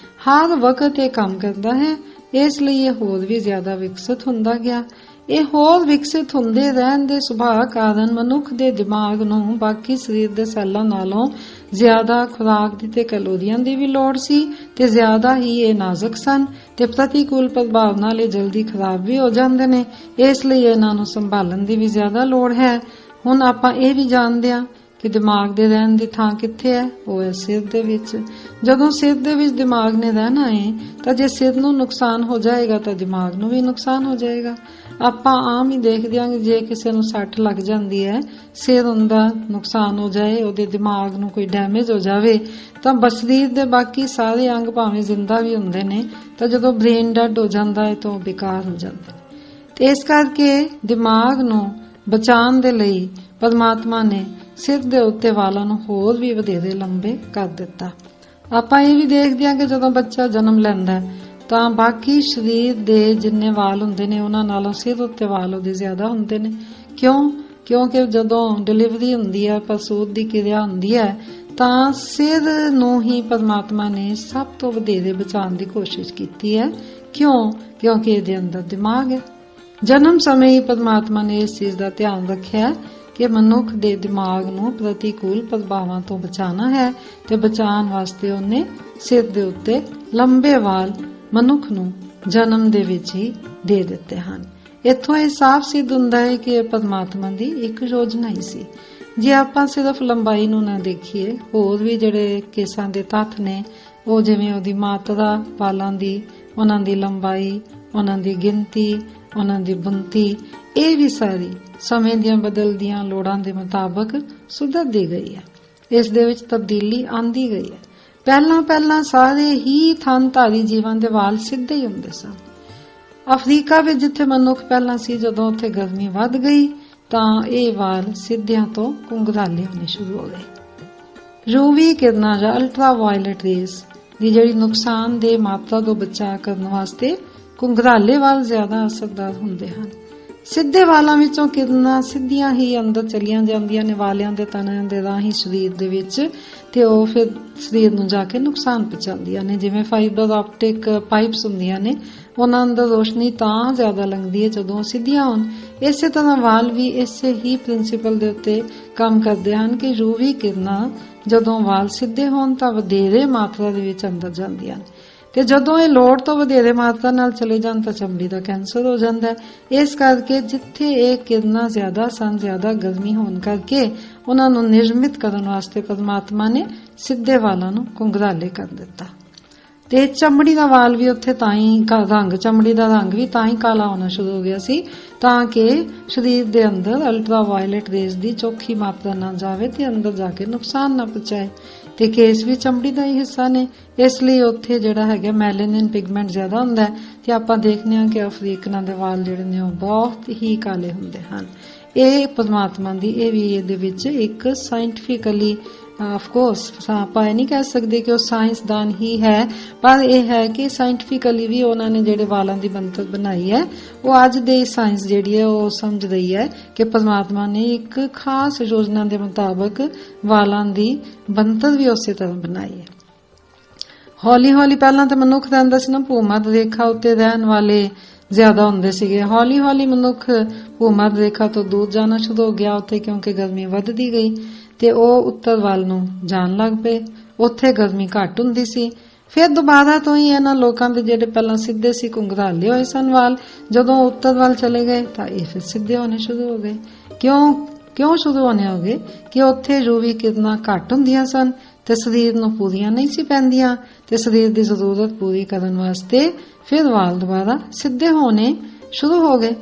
ਹਰ ਵਕਤ ਇਹ ਕੰਮ ਕਰਦਾ ਹੈ, ਇਸ ਲਈ ਇਹ ਹੋਰ ਵੀ ਜ਼ਿਆਦਾ ਵਿਕਸਿਤ ਹੁੰਦਾ ਗਿਆ। ਇਹ ਹੋਰ ਵਿਕਸਿਤ ਹੁੰਦੇ ਰਹਿਣ ਦੇ ਸੁਭਾਅ ਕਾਰਨ ਮਨੁੱਖ ਦੇ ਦਿਮਾਗ ਨੂੰ ਬਾਕੀ ਸਰੀਰ ਦੇ ਸੈੱਲਾਂ ਨਾਲੋਂ ਜ਼ਿਆਦਾ ਖੁਰਾਕ ਦੀ ਤੇ ਕੈਲੋਰੀਆਂ ਦੀ ਵੀ ਲੋੜ ਸੀ ਤੇ ਜ਼ਿਆਦਾ ਹੀ ਇਹ ਨਾਜ਼ੁਕ ਸਨ ਤੇ ਪ੍ਰਤੀਕੂਲ ਪ੍ਰਭਾਵ ਨਾਲ ਇਹ ਜਲਦੀ ਖਰਾਬ ਵੀ ਹੋ ਜਾਂਦੇ ਨੇ, ਇਸ ਲਈ ਇਹਨਾਂ ਨੂੰ ਸੰਭਾਲਣ ਦੀ ਵੀ ਜ਼ਿਆਦਾ ਲੋੜ ਹੈ। ਹੁਣ ਆਪਾਂ ਇਹ ਵੀ ਜਾਣਦੇ ਹਾਂ ਕਿ ਦਿਮਾਗ ਦੇ ਰਹਿਣ ਦੀ ਥਾਂ ਕਿੱਥੇ ਹੈ, ਉਹ ਹੈ ਸਿਰ ਦੇ ਵਿੱਚ। ਜਦੋਂ ਸਿਰ ਦੇ ਵਿੱਚ ਦਿਮਾਗ ਨੇ ਰਹਿਣਾ ਹੈ ਤਾਂ ਜੇ ਸਿਰ ਨੂੰ ਨੁਕਸਾਨ ਹੋ ਜਾਏਗਾ ਤਾਂ ਦਿਮਾਗ ਨੂੰ ਵੀ ਨੁਕਸਾਨ ਹੋ ਜਾਏਗਾ। ਆਪਾਂ ਆਮ ਹੀ ਦੇਖਦੇ ਹਾਂ ਕਿ ਜੇ ਕਿਸੇ ਨੂੰ ਸੱਟ ਲੱਗ ਜਾਂਦੀ ਹੈ, ਸਿਰ ਦਾ ਨੁਕਸਾਨ ਹੋ ਜਾਏ, ਉਹਦੇ ਦਿਮਾਗ ਨੂੰ ਕੋਈ ਡੈਮੇਜ ਹੋ ਜਾਵੇ ਤਾਂ ਸਰੀਰ ਦੇ ਬਾਕੀ ਸਾਰੇ ਅੰਗ ਭਾਵੇਂ ਜ਼ਿੰਦਾ ਵੀ ਹੁੰਦੇ ਨੇ ਤਾਂ ਜਦੋਂ ਬ੍ਰੇਨ ਡੈਡ ਹੋ ਜਾਂਦਾ ਹੈ ਤਾਂ ਉਹ ਬੇਕਾਰ ਹੋ ਜਾਂਦੇ ਨੇ। ਤੇ ਇਸ ਕਰਕੇ ਦਿਮਾਗ ਨੂੰ ਬਚਾਉਣ ਦੇ ਲਈ ਪਰਮਾਤਮਾ ਨੇ ਸਿਰ ਦੇ ਉੱਤੇ ਵਾਲਾਂ ਨੂੰ ਹੋਰ ਵੀ ਵਧੇਰੇ ਲੰਬੇ ਕਰ ਦਿੱਤਾ। ਆਪਾਂ ਇਹ ਵੀ ਦੇਖਦੇ ਹਾਂ ਕਿ ਜਦੋਂ ਬੱਚਾ ਜਨਮ ਲੈਂਦਾ ਹੈ ਤਾਂ ਬਾਕੀ ਸਰੀਰ ਦੇ ਜਿੰਨੇ ਵਾਲ ਹੁੰਦੇ ਨੇ ਉਹਨਾਂ ਨਾਲੋਂ ਸਿਰ ਉੱਤੇ ਵਾਲ ਉਹਦੇ ਜ਼ਿਆਦਾ ਹੁੰਦੇ ਨੇ। ਕਿਉਂਕਿ ਜਦੋਂ ਡਿਲੀਵਰੀ ਹੁੰਦੀ ਹੈ, ਪ੍ਰਸੂਤ ਦੀ ਕਿਰਿਆ ਹੁੰਦੀ ਹੈ ਤਾਂ ਸਿਰ ਨੂੰ ਹੀ ਪਰਮਾਤਮਾ ਨੇ ਸਭ ਤੋਂ ਵਧੇਰੇ ਬਚਾਉਣ ਦੀ ਕੋਸ਼ਿਸ਼ ਕੀਤੀ ਹੈ। ਕਿਉਂਕਿ ਇਹਦੇ ਅੰਦਰ ਦਿਮਾਗ ਹੈ। ਜਨਮ ਸਮੇਂ ਹੀ ਪਰਮਾਤਮਾ ਨੇ ਇਸ ਚੀਜ਼ ਦਾ ਧਿਆਨ ਰੱਖਿਆ ਕਿ ਮਨੁੱਖ ਦੇ ਦਿਮਾਗ ਨੂੰ ਪ੍ਰਤੀਕੂਲ ਪ੍ਰਭਾਵਾਂ ਤੋਂ ਬਚਾਉਣਾ ਹੈ ਤੇ ਬਚਾਉਣ ਵਾਸਤੇ ਉਹਨੇ ਸਿਰ ਦੇ ਉੱਤੇ ਲੰਬੇ ਵਾਲ ਮਨੁੱਖ ਨੂੰ ਜਨਮ ਦੇ ਵਿੱਚ ਹੀ ਦੇ ਦਿੱਤੇ ਹਨ। ਇੱਥੋਂ ਇਹ ਸਾਫ਼ ਸਿੱਧ ਹੁੰਦਾ ਹੈ ਕਿ ਇਹ ਪਰਮਾਤਮਾ ਦੀ ਇੱਕ ਯੋਜਨਾ ਹੀ ਸੀ। ਜੇ ਆਪਾਂ ਸਿਰਫ ਲੰਬਾਈ ਨੂੰ ਨਾ ਦੇਖੀਏ, ਹੋਰ ਵੀ ਜਿਹੜੇ ਕੇਸਾਂ ਦੇ ਤੱਥ ਨੇ, ਉਹ ਜਿਵੇਂ ਉਹਦੀ ਮਾਤਰਾ ਵਾਲਾਂ ਦੀ, ਉਹਨਾਂ ਦੀ ਲੰਬਾਈ, ਉਹਨਾਂ ਦੀ ਗਿਣਤੀ, ਉਹਨਾਂ ਦੀ ਬੁਣਤੀ, ਇਹ ਵੀ ਸਾਰੀ ਸਮੇਂ ਦੀਆਂ ਬਦਲਦੀਆਂ ਲੋੜਾਂ ਦੇ ਮੁਤਾਬਕ ਸੁਧਰਦੀ ਗਈ ਹੈ। ਇਸ ਦੇ ਵਿੱਚ ਤਬਦੀਲੀ ਆਂਦੀ ਗਈ ਹੈ। ਪਹਿਲਾਂ ਸਾਰੇ ਹੀ ਥਣਧਾਰੀ ਜੀਵਾਂ ਦੇ ਵਾਲ ਸਿੱਧੇ ਹੀ ਹੁੰਦੇ ਸਨ। ਅਫਰੀਕਾ ਵਿੱਚ ਜਿੱਥੇ ਮਨੁੱਖ ਪਹਿਲਾਂ ਸੀ, ਜਦੋਂ ਉੱਥੇ ਗਰਮੀ ਵੱਧ ਗਈ ਤਾਂ ਇਹ ਵਾਲ ਸਿੱਧਿਆਂ ਤੋਂ ਘੁੰਗਰਾਲੇ ਹੋਣੇ ਸ਼ੁਰੂ ਹੋ ਗਏ। ਯੂਵੀ ਕਿਰਨਾਂ ਜਾਂ ਅਲਟਰਾ ਵਾਇਲਟ ਰੇਜ਼ ਦੀ ਜਿਹੜੀ ਨੁਕਸਾਨ ਦੇ ਮਾਤਰਾ ਤੋਂ ਬਚਾਅ ਕਰਨ ਵਾਸਤੇ ਘੁੰਗਰਾਲੇ ਵਾਲ ਜ਼ਿਆਦਾ ਅਸਰਦਾਰ ਹੁੰਦੇ ਹਨ। ਸਿੱਧੇ ਵਾਲਾਂ ਵਿੱਚੋਂ ਕਿਰਨਾਂ ਸਿੱਧੀਆਂ ਹੀ ਅੰਦਰ ਚਲੀਆਂ ਜਾਂਦੀਆਂ ਨੇ ਵਾਲਿਆਂ ਦੇ ਤਣਿਆਂ ਦੇ ਰਾਹੀਂ ਸਰੀਰ ਦੇ ਵਿੱਚ ਤੇ ਉਹ ਫਿਰ ਸਰੀਰ ਨੂੰ ਜਾ ਕੇ ਨੁਕਸਾਨ ਪਹੁੰਚਾਉਂਦੀਆਂ ਨੇ। ਜਿਵੇਂ ਫਾਈਬਰ ਆਪਟਿਕ ਪਾਈਪਸ ਹੁੰਦੀਆਂ ਨੇ, ਉਹਨਾਂ ਅੰਦਰ ਰੋਸ਼ਨੀ ਤਾਂ ਜ਼ਿਆਦਾ ਲੰਘਦੀ ਹੈ ਜਦੋਂ ਸਿੱਧੀਆਂ ਹੋਣ। ਇਸੇ ਤਰ੍ਹਾਂ ਵਾਲ ਵੀ ਇਸੇ ਹੀ ਪ੍ਰਿੰਸੀਪਲ ਦੇ ਉੱਤੇ ਕੰਮ ਕਰਦੇ ਹਨ ਕਿ ਯੂਵੀ ਕਿਰਨਾਂ ਜਦੋਂ ਵਾਲ ਸਿੱਧੇ ਹੋਣ ਤਾਂ ਵਧੇਰੇ ਮਾਤਰਾ ਦੇ ਵਿੱਚ ਅੰਦਰ ਜਾਂਦੀਆਂ ਨੇ ਤੇ ਜਦੋਂ ਇਹ ਲੋੜ ਤੋਂ ਵਧੇਰੇ ਮਾਤਰਾ ਨਾਲ ਚਲੇ ਜਾਣ ਤਾਂ ਚਮੜੀ ਦਾ ਕੈਂਸਰ ਹੋ ਜਾਂਦਾ ਹੈ। ਇਸ ਕਰਕੇ ਜਿੱਥੇ ਇਹ ਕਿਰਨਾਂ ਜ਼ਿਆਦਾ ਸਨ, ਜ਼ਿਆਦਾ ਗਰਮੀ ਹੋਣ ਕਰਕੇ ਉਹਨਾਂ ਨੂੰ ਨਿਰਮਿਤ ਕਰਨ ਵਾਸਤੇ ਪਰਮਾਤਮਾ ਨੇ ਸਿੱਧੇ ਵਾਲਾਂ ਨੂੰ ਘੁੰਗਰਾਲੇ ਕਰ ਦਿੱਤਾ। ਤੇ ਚਮੜੀ ਦਾ ਵਾਲ ਵੀ ਉੱਥੇ ਤਾਂ ਹੀ ਚਮੜੀ ਦਾ ਰੰਗ ਵੀ ਤਾਂ ਹੀ ਕਾਲਾ ਹੋਣਾ ਸ਼ੁਰੂ ਹੋ ਗਿਆ ਸੀ ਤਾਂ ਕਿ ਸਰੀਰ ਦੇ ਅੰਦਰ ਅਲਟਰਾ ਵਾਇਲਟ ਰੇਜ਼ ਦੀ ਚੋਖੀ ਮਾਤਰਾ ਨਾ ਜਾਵੇ ਤੇ ਅੰਦਰ ਜਾ ਕੇ ਨੁਕਸਾਨ ਨਾ ਪਹੁੰਚਾਏ। ਤੇ ਕੇਸ ਵੀ ਚਮੜੀ ਦਾ ਹੀ ਹਿੱਸਾ ਨੇ, ਇਸ ਲਈ ਉੱਥੇ ਜਿਹੜਾ ਹੈਗਾ ਮੈਲੇਨਿਨ ਪਿਗਮੈਂਟ ਜ਼ਿਆਦਾ ਹੁੰਦਾ ਹੈ ਤੇ ਆਪਾਂ ਦੇਖਦੇ ਹਾਂ ਕਿ ਅਫਰੀਕਨਾਂ ਦੇ ਵਾਲ ਜਿਹੜੇ ਨੇ ਉਹ ਬਹੁਤ ਹੀ ਕਾਲੇ ਹੁੰਦੇ ਹਨ। ਇਹ ਪਰਮਾਤਮਾ ਦੀ ਇਹ ਵੀ ਇਹਦੇ ਵਿੱਚ ਇੱਕ ਸਾਇੰਟੀਫਿਕਲੀ ਆਫ ਕੋਰਸ ਆਪਾਂ ਇਹ ਨਹੀਂ ਕਹਿ ਸਕਦੇ ਕਿ ਉਹ ਸਾਇੰਸਦਾਨ ਹੀ ਹੈ, ਪਰ ਇਹ ਹੈ ਕਿ ਸਾਇੰਟੀਫਿਕਲੀ ਵੀ ਉਹਨਾਂ ਨੇ ਜਿਹੜੇ ਵਾਲਾਂ ਦੀ ਬਣਤਰ ਬਣਾਈ ਹੈ ਉਹ ਅੱਜ ਦੇ ਸਾਇੰਸ ਜਿਹੜੀ ਹੈ ਉਹ ਸਮਝ ਰਹੀ ਹੈ ਕਿ ਪਰਮਾਤਮਾ ਨੇ ਇੱਕ ਖਾਸ ਯੋਜਨਾ ਦੇ ਮੁਤਾਬਕ ਵਾਲਾਂ ਦੀ ਬਣਤਰ ਵੀ ਉਸੇ ਤਰ੍ਹਾਂ ਬਣਾਈ ਹੈ। ਹੌਲੀ ਹੌਲੀ ਪਹਿਲਾਂ ਤਾਂ ਮਨੁੱਖ ਰਹਿੰਦਾ ਸੀ ਨਾ ਭੂ-ਮੱਧ ਰੇਖਾ ਉੱਤੇ ਰਹਿਣ ਵਾਲੇ ਜ਼ਿਆਦਾ ਹੁੰਦੇ ਸੀਗੇ। ਹੌਲੀ ਹੌਲੀ ਮਨੁੱਖ ਭੂ-ਮੱਧ ਰੇਖਾ ਤੋਂ ਦੂਰ ਜਾਣਾ ਸ਼ੁਰੂ ਹੋ ਗਿਆ ਉੱਥੇ, ਕਿਉਂਕਿ ਗਰਮੀ ਵੱਧਦੀ ਗਈ ਤੇ ਉਹ ਉੱਤਰ ਵੱਲ ਨੂੰ ਜਾਣ ਲੱਗ ਪਏ। ਉੱਥੇ ਗਰਮੀ ਘੱਟ ਹੁੰਦੀ ਸੀ। ਫਿਰ ਦੁਬਾਰਾ ਤੋਂ ਹੀ ਇਹਨਾਂ ਲੋਕਾਂ ਦੇ ਜਿਹੜੇ ਪਹਿਲਾਂ ਸਿੱਧੇ ਸੀ ਘੁੰਗਰਾਲੇ ਹੋਏ ਸਨ ਵਾਲ, ਜਦੋਂ ਉੱਤਰ ਵੱਲ ਚਲੇ ਗਏ ਤਾਂ ਇਹ ਫਿਰ ਸਿੱਧੇ ਹੋਣੇ ਸ਼ੁਰੂ ਹੋ ਗਏ। ਕਿਉਂ ਸ਼ੁਰੂ ਹੋਣੇ ਹੋ ਗਏ ਕਿ ਉੱਥੇ ਯੂਵੀ ਕਿਰਨਾਂ ਘੱਟ ਹੁੰਦੀਆਂ ਸਨ ਤੇ ਸਰੀਰ ਨੂੰ ਪੂਰੀਆਂ ਨਹੀਂ ਸੀ ਪੈਂਦੀਆਂ ਤੇ ਸਰੀਰ ਦੀ ਜ਼ਰੂਰਤ ਪੂਰੀ ਕਰਨ ਵਾਸਤੇ ਫਿਰ ਵਾਲ ਦੁਬਾਰਾ ਸਿੱਧੇ ਹੋਣੇ ਸ਼ੁਰੂ ਹੋ ਗਏ।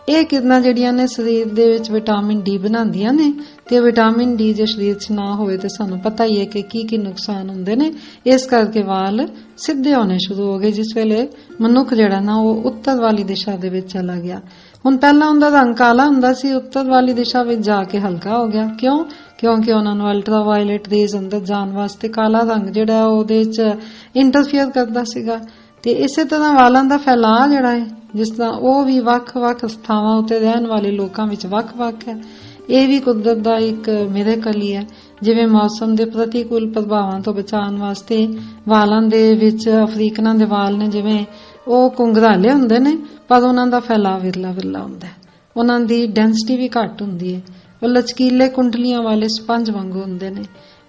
ਇਹ ਕਿਰਨਾਂ ਜਿਹੜੀਆਂ ਨੇ ਸਰੀਰ ਦੇ ਵਿੱਚ ਵਿਟਾਮਿਨ ਡੀ ਬਣਾਉਂਦੀਆਂ ਨੇ, ਤੇ ਵਿਟਾਮਿਨ ਡੀ ਜੇ ਸਰੀਰ 'ਚ ਨਾ ਹੋਵੇ ਤੇ ਸਾਨੂੰ ਪਤਾ ਹੀ ਹੈ ਕਿ ਕੀ ਨੁਕਸਾਨ ਹੁੰਦੇ ਨੇ। ਇਸ ਕਰਕੇ ਵਾਲ ਸਿੱਧੇ ਹੋਣੇ ਸ਼ੁਰੂ ਹੋ ਗਏ, ਜਿਸ ਵੇਲੇ ਮਨੁੱਖ ਜਿਹੜਾ ਨਾ ਉਹ ਉੱਤਰ ਵਾਲੀ ਦਿਸ਼ਾ ਦੇ ਵਿੱਚ ਚਲਾ ਗਿਆ। ਹੁਣ ਪਹਿਲਾਂ ਉਹਦਾ ਰੰਗ ਕਾਲਾ ਹੁੰਦਾ ਸੀ, ਉੱਤਰ ਵਾਲੀ ਦਿਸ਼ਾ ਵਿੱਚ ਜਾ ਕੇ ਹਲਕਾ ਹੋ ਗਿਆ। ਕਿਉਂ? ਕਿਉਂਕਿ ਉਹਨਾਂ ਨੂੰ ਅਲਟਰਾਵਾਇਲਟ ਰੇਜ਼ ਅੰਦਰ ਜਾਣ ਵਾਸਤੇ ਕਾਲਾ ਰੰਗ ਜਿਹੜਾ ਉਹਦੇ 'ਚ ਇੰਟਰਫੇਅਰ ਕਰਦਾ ਸੀਗਾ। ਤੇ ਇਸੇ ਤਰ੍ਹਾਂ ਵਾਲਾਂ ਦਾ ਫੈਲਾਅ ਜਿਹੜਾ ਹੈ, ਜਿਸ ਤਰ੍ਹਾਂ ਉਹ ਵੀ ਵੱਖ-ਵੱਖ ਸਥਾਵਾਂ ਉੱਤੇ ਰਹਿਣ ਵਾਲੇ ਲੋਕਾਂ ਵਿੱਚ ਵੱਖ-ਵੱਖ ਹੈ। ਇਹ ਵੀ ਕੁਦਰਤ ਦਾ ਇੱਕ ਮਿਰੇਕਲ ਹੀ ਹੈ। ਜਿਵੇਂ ਮੌਸਮ ਦੇ ਪ੍ਰਤੀਕੂਲ ਪ੍ਰਭਾਵਾਂ ਤੋਂ ਬਚਾਉਣ ਵਾਸਤੇ ਵਾਲਾਂ ਦੇ ਵਿੱਚ ਅਫਰੀਕਨਾਂ ਦੇ ਵਾਲ ਨੇ, ਜਿਵੇਂ ਉਹ ਕੁੰਗਰਾਲੇ ਹੁੰਦੇ ਨੇ, ਪਰ ਉਹਨਾਂ ਦਾ ਫੈਲਾਅ ਵਿਰਲਾ ਹੁੰਦਾ ਹੈ। ਉਹਨਾਂ ਦੀ ਡੈਂਸਿਟੀ ਵੀ ਘੱਟ ਹੁੰਦੀ ਹੈ। ਉਹ ਲਚਕੀਲੇ ਕੁੰਡਲੀਆਂ ਵਾਲੇ ਸਪੰਜ ਵਾਂਗੂ ਹੁੰਦੇ ਨੇ।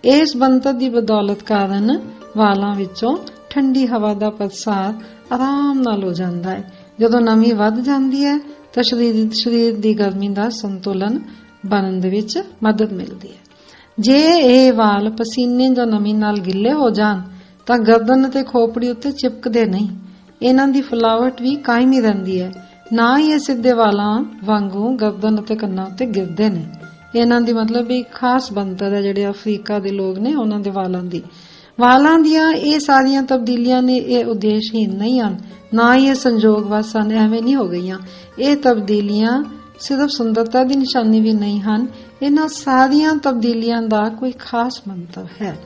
ਇਸ ਬਣਤਰ ਦੀ ਬਦੌਲਤ ਕਾਰਨ ਵਾਲਾਂ ਵਿੱਚੋਂ ਠੰਡੀ ਹਵਾ ਦਾ ਪ੍ਰਸਾਰ ਆਰਾਮ ਨਾਲ ਹੋ ਜਾਂਦਾ ਹੈ। ਜਦੋਂ ਨਮੀ ਵੱਧ ਜਾਂਦੀ ਹੈ ਤਾਂ ਸਰੀਰ ਦੀ ਗਰਮੀ ਦਾ ਸੰਤੁਲਨ ਬਣਨ ਦੇ ਵਿੱਚ ਮਦਦ ਮਿਲਦੀ ਹੈ। ਜੇ ਇਹ ਵਾਲ ਪਸੀਨੇ ਜਾਂ ਨਮੀ ਨਾਲ ਗਿੱਲੇ ਹੋ ਜਾਣ ਤਾਂ ਗਰਦਨ ਅਤੇ ਖੋਪੜੀ ਉੱਤੇ ਚਿਪਕਦੇ ਨਹੀਂ। ਇਹਨਾਂ ਦੀ ਫੁਲਾਵਟ ਵੀ ਕਾਇਮ ਹੀ ਰਹਿੰਦੀ ਹੈ। ਨਾ ਹੀ ਇਹ ਸਿੱਧੇ ਵਾਲਾਂ ਵਾਂਗੂ ਗਰਦਨ ਅਤੇ ਕੰਨਾਂ ਉੱਤੇ ਗਿਰਦੇ ਨੇ। ਇਹਨਾਂ ਦੀ ਮਤਲਬ ਇੱਕ ਖਾਸ ਬਣਤਰ ਹੈ ਜਿਹੜੇ ਅਫਰੀਕਾ ਦੇ ਲੋਕ ਨੇ ਉਹਨਾਂ ਦੇ ਵਾਲਾਂ ਦੀਆਂ ਇਹ ਸਾਰੀਆਂ ਤਬਦੀਲੀਆਂ ਨੇ ਇਹ ਉਦੇਸ਼ਹੀਨ ਨਹੀਂ ਹਨ, ਨਾ ਹੀ ਇਹ ਸੰਜੋਗਵਸ ਹਨ। ਐਵੇਂ ਨਹੀਂ ਹੋ ਗਈਆਂ। ਇਹ ਤਬਦੀਲੀਆਂ ਸਿਰਫ ਸੁੰਦਰਤਾ ਦੀ ਨਿਸ਼ਾਨੀ ਵੀ ਨਹੀਂ ਹਨ। ਇਹਨਾਂ ਸਾਰੀਆਂ ਤਬਦੀਲੀਆਂ ਦਾ ਕੋਈ ਖਾਸ ਮੰਤਵ ਹੈ।